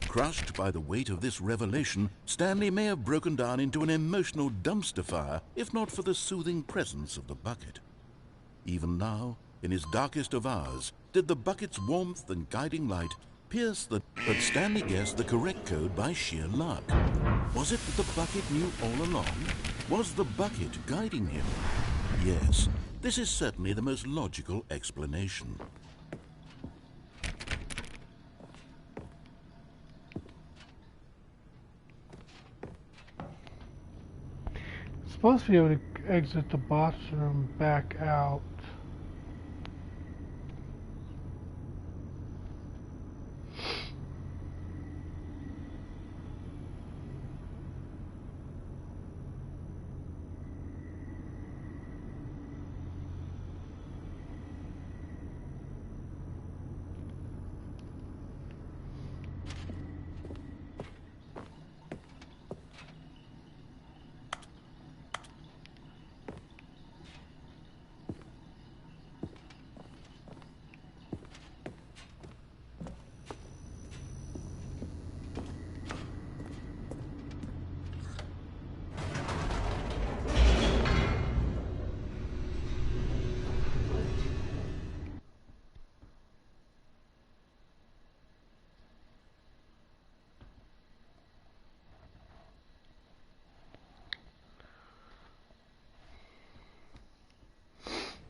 Crushed by the weight of this revelation, Stanley may have broken down into an emotional dumpster fire if not for the soothing presence of the bucket. Even now, in his darkest of hours, did the bucket's warmth and guiding light pierce the... But Stanley guessed the correct code by sheer luck. Was it that the bucket knew all along? Was the bucket guiding him? Yes, this is certainly the most logical explanation. Supposed to be able to exit the boss room back out.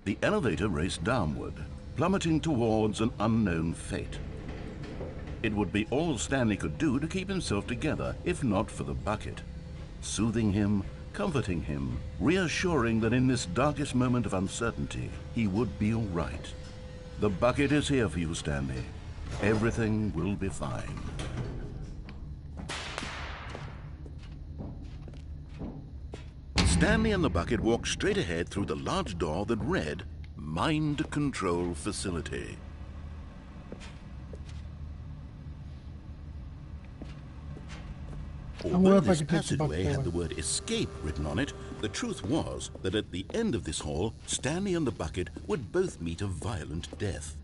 The elevator raced downward, plummeting towards an unknown fate. It would be all Stanley could do to keep himself together, if not for the bucket. Soothing him, comforting him, reassuring that in this darkest moment of uncertainty, he would be all right. The bucket is here for you, Stanley. Everything will be fine. Stanley and the bucket walked straight ahead through the large door that read, Mind Control Facility. Although this passageway had the word escape written on it, the truth was that at the end of this hall, Stanley and the bucket would both meet a violent death.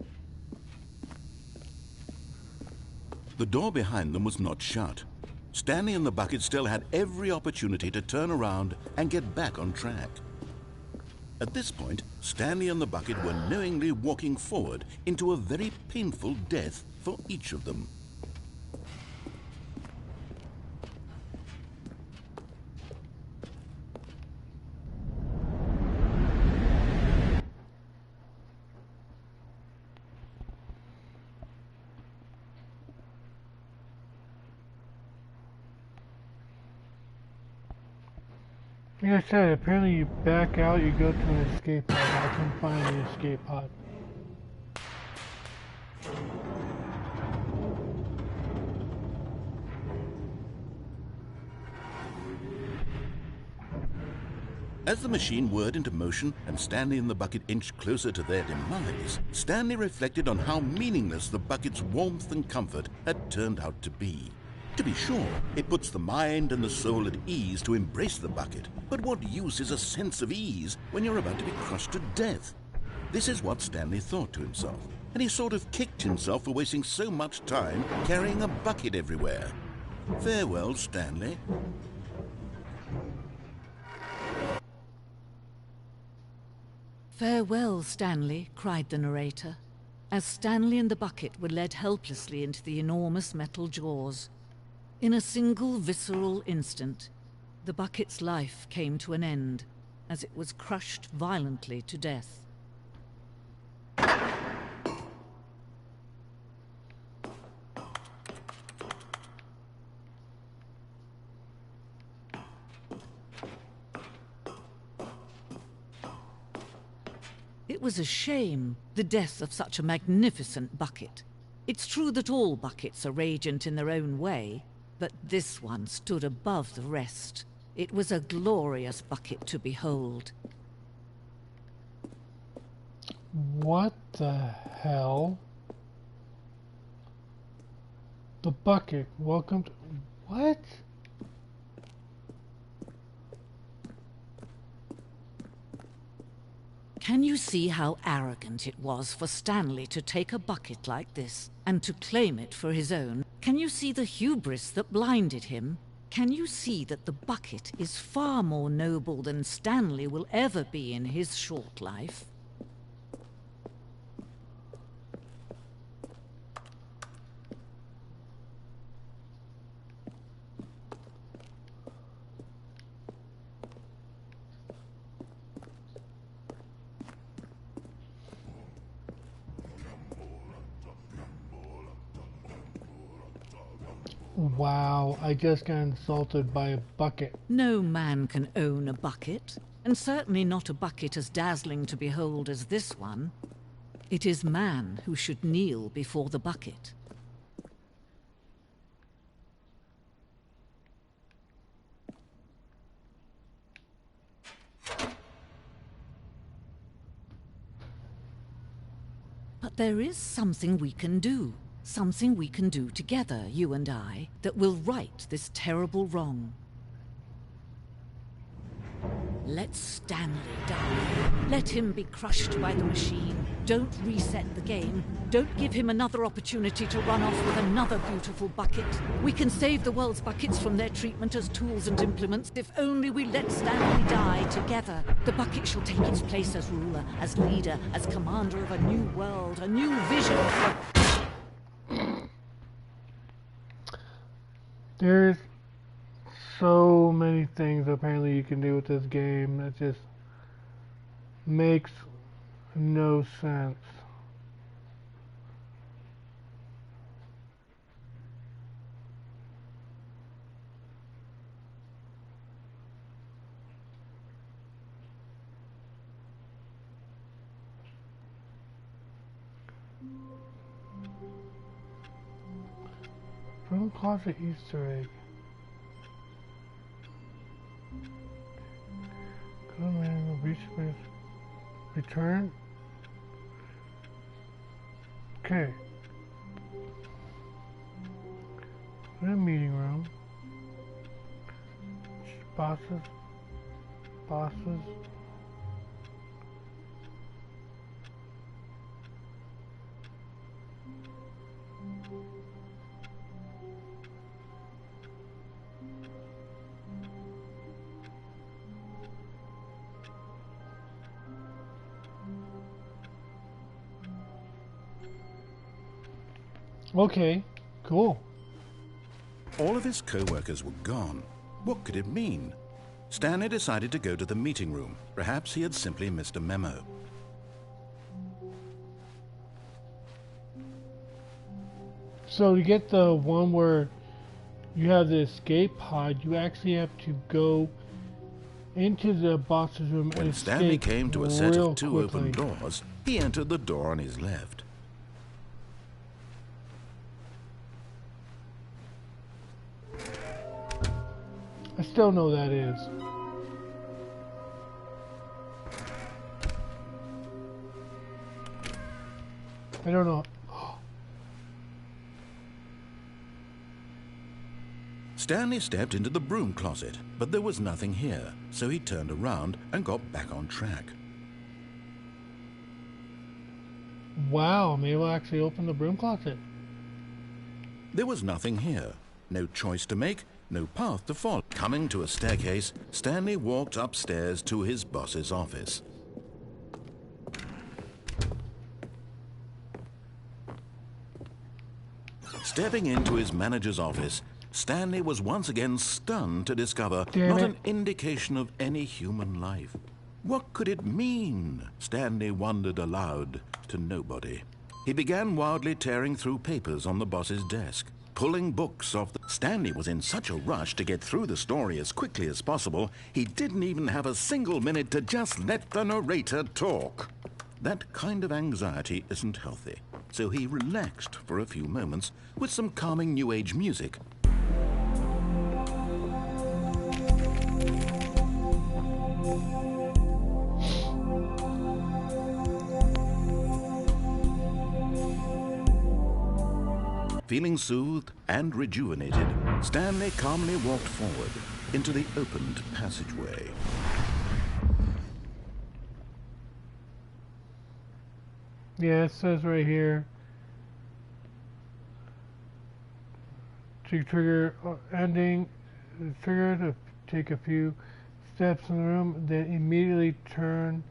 The door behind them was not shut. Stanley and the bucket still had every opportunity to turn around and get back on track. At this point, Stanley and the bucket were knowingly walking forward into a very painful death for each of them. Like I said, apparently you back out, you go to an escape pod. I couldn't find the escape pod. As the machine whirred into motion and Stanley and the bucket inched closer to their demise, Stanley reflected on how meaningless the bucket's warmth and comfort had turned out to be. To be sure, it puts the mind and the soul at ease to embrace the bucket, but what use is a sense of ease when you're about to be crushed to death? This is what Stanley thought to himself, and he sort of kicked himself for wasting so much time carrying a bucket everywhere. Farewell, Stanley. Farewell, Stanley, cried the narrator, as Stanley and the bucket were led helplessly into the enormous metal jaws. In a single visceral instant, the bucket's life came to an end, as it was crushed violently to death. It was a shame, the death of such a magnificent bucket. It's true that all buckets are radiant in their own way, but this one stood above the rest. It was a glorious bucket to behold. What the hell? The bucket, welcome to... What? Can you see how arrogant it was for Stanley to take a bucket like this and to claim it for his own? Can you see the hubris that blinded him? Can you see that the bucket is far more noble than Stanley will ever be in his short life? Wow, I just got insulted by a bucket. No man can own a bucket, and certainly not a bucket as dazzling to behold as this one. It is man who should kneel before the bucket. But there is something we can do. Something we can do together, you and I, that will right this terrible wrong. Let Stanley die. Let him be crushed by the machine. Don't reset the game. Don't give him another opportunity to run off with another beautiful bucket. We can save the world's buckets from their treatment as tools and implements if only we let Stanley die together. The bucket shall take its place as ruler, as leader, as commander of a new world, a new vision for... There's so many things apparently you can do with this game that just makes no sense. Broom closet Easter egg. Return. Okay. In a meeting room. Bosses. Okay, cool. All of his co-workers were gone. What could it mean? Stanley decided to go to the meeting room. Perhaps he had simply missed a memo. So to get the one where you have the escape pod, you actually have to go into the boss's room When and Stanley escape came to a set real of two quickly. open doors, he entered the door on his left. I still know that is. I don't know. Stanley stepped into the broom closet, but there was nothing here, so he turned around and got back on track. Wow, maybe I'll actually open the broom closet. There was nothing here. No choice to make, no path to follow. Coming to a staircase, Stanley walked upstairs to his boss's office. Stepping into his manager's office, Stanley was once again stunned to discover not an indication of any human life. What could it mean? Stanley wondered aloud to nobody. He began wildly tearing through papers on the boss's desk, pulling books off the... Stanley was in such a rush to get through the story as quickly as possible, he didn't even have a single minute to just let the narrator talk. That kind of anxiety isn't healthy, so he relaxed for a few moments with some calming New Age music. Feeling soothed and rejuvenated, Stanley calmly walked forward into the opened passageway. Yeah, it says right here to trigger to take a few steps in the room, then immediately turn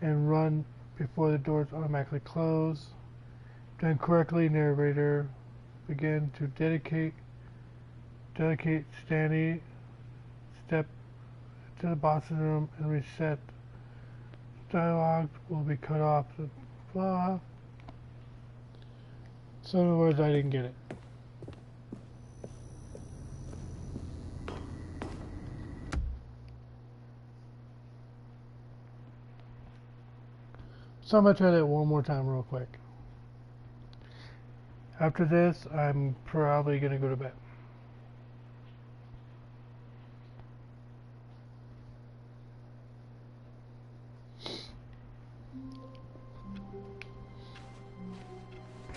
and run before the doors automatically close. Done correctly, narrator begin to dedicate Stanley, step to the boss's room and reset. Dialogue will be cut off. Blah. So in other words, I didn't get it. So I'm going to try that one more time real quick. After this, I'm probably going to go to bed.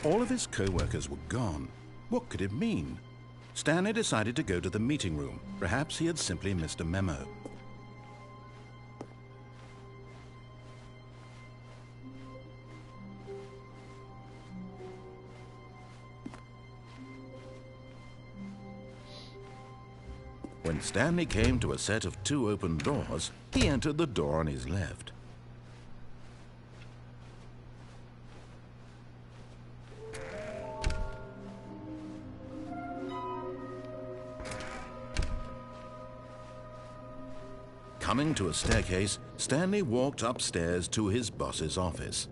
All of his co-workers were gone. What could it mean? Stanley decided to go to the meeting room. Perhaps he had simply missed a memo. When Stanley came to a set of two open doors, he entered the door on his left. Coming to a staircase, Stanley walked upstairs to his boss's office.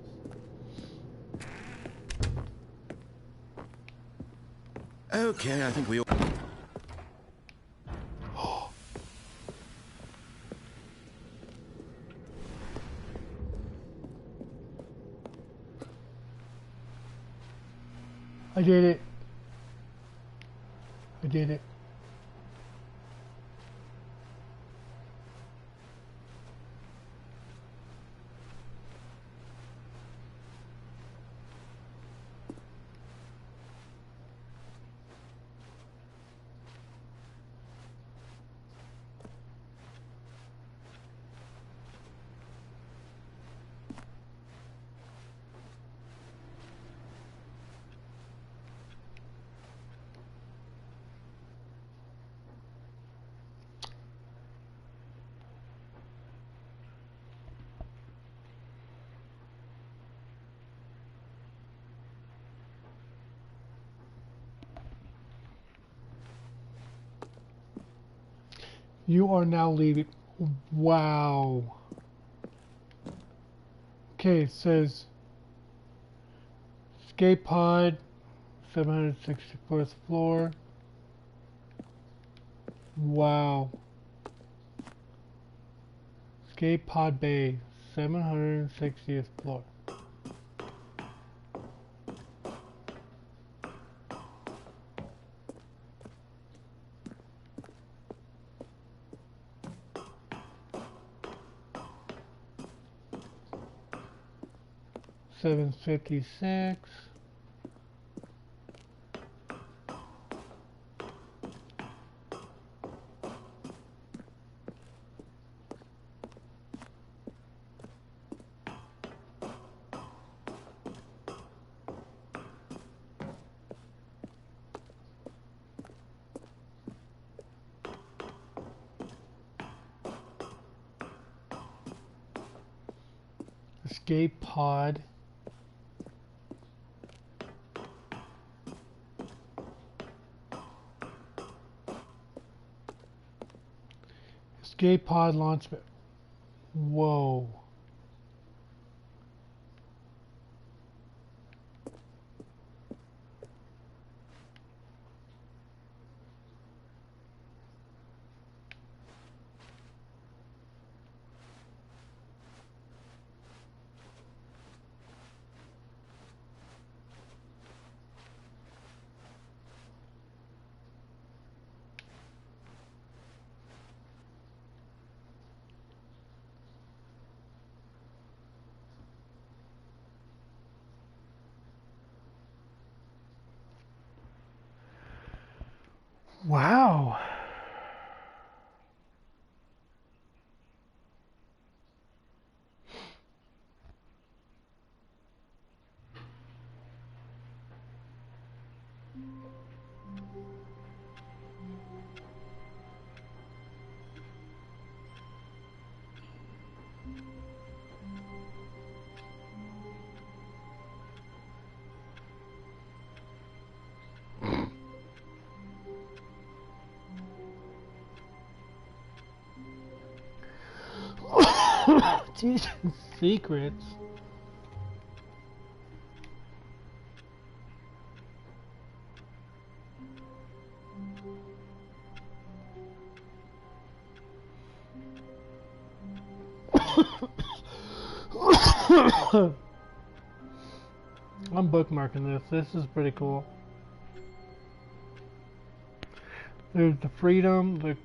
Okay, I think we all... I did it. I did it. You are now leaving. Wow. Okay, it says escape pod, 764th floor. Wow. Escape pod bay, 760th floor. $7.56. Escape pod. Escape pod launchpad. Whoa. Wow. Jeez, secrets. I'm bookmarking this. This is pretty cool. There's the Freedom, the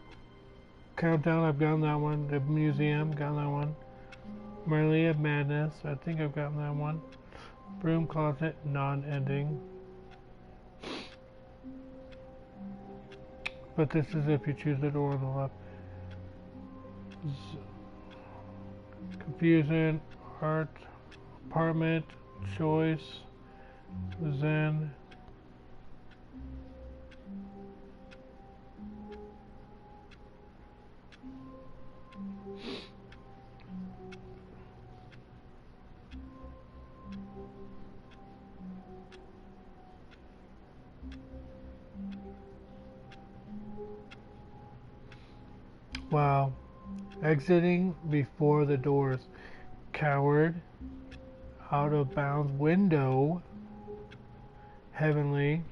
Countdown, I've gotten that one. The Museum, gotten that one. Marley of Madness, I think I've gotten that one. Broom Closet, non-ending. But this is if you choose the door on the left. Confusion, Art, Apartment, Choice, Zen. Wow. Exiting before the doors. Coward. Out of bounds window. Heavenly.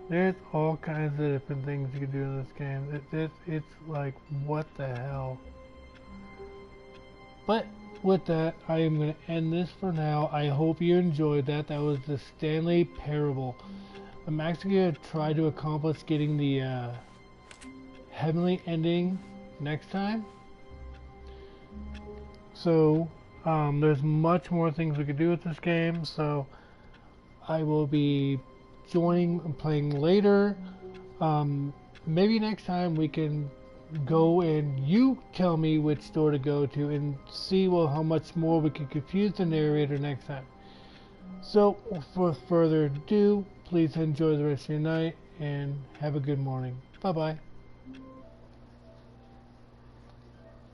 There's all kinds of different things you can do in this game. It's like, what the hell? But with that, I am going to end this for now. I hope you enjoyed that. That was the Stanley Parable. I'm actually going to try to accomplish getting the Heavenly ending next time. So, there's much more things we could do with this game. So, I will be joining and playing later. Maybe next time we can go and you tell me which store to go to and see, well, how much more we can confuse the narrator next time. So, for further ado, please enjoy the rest of your night and have a good morning. Bye bye.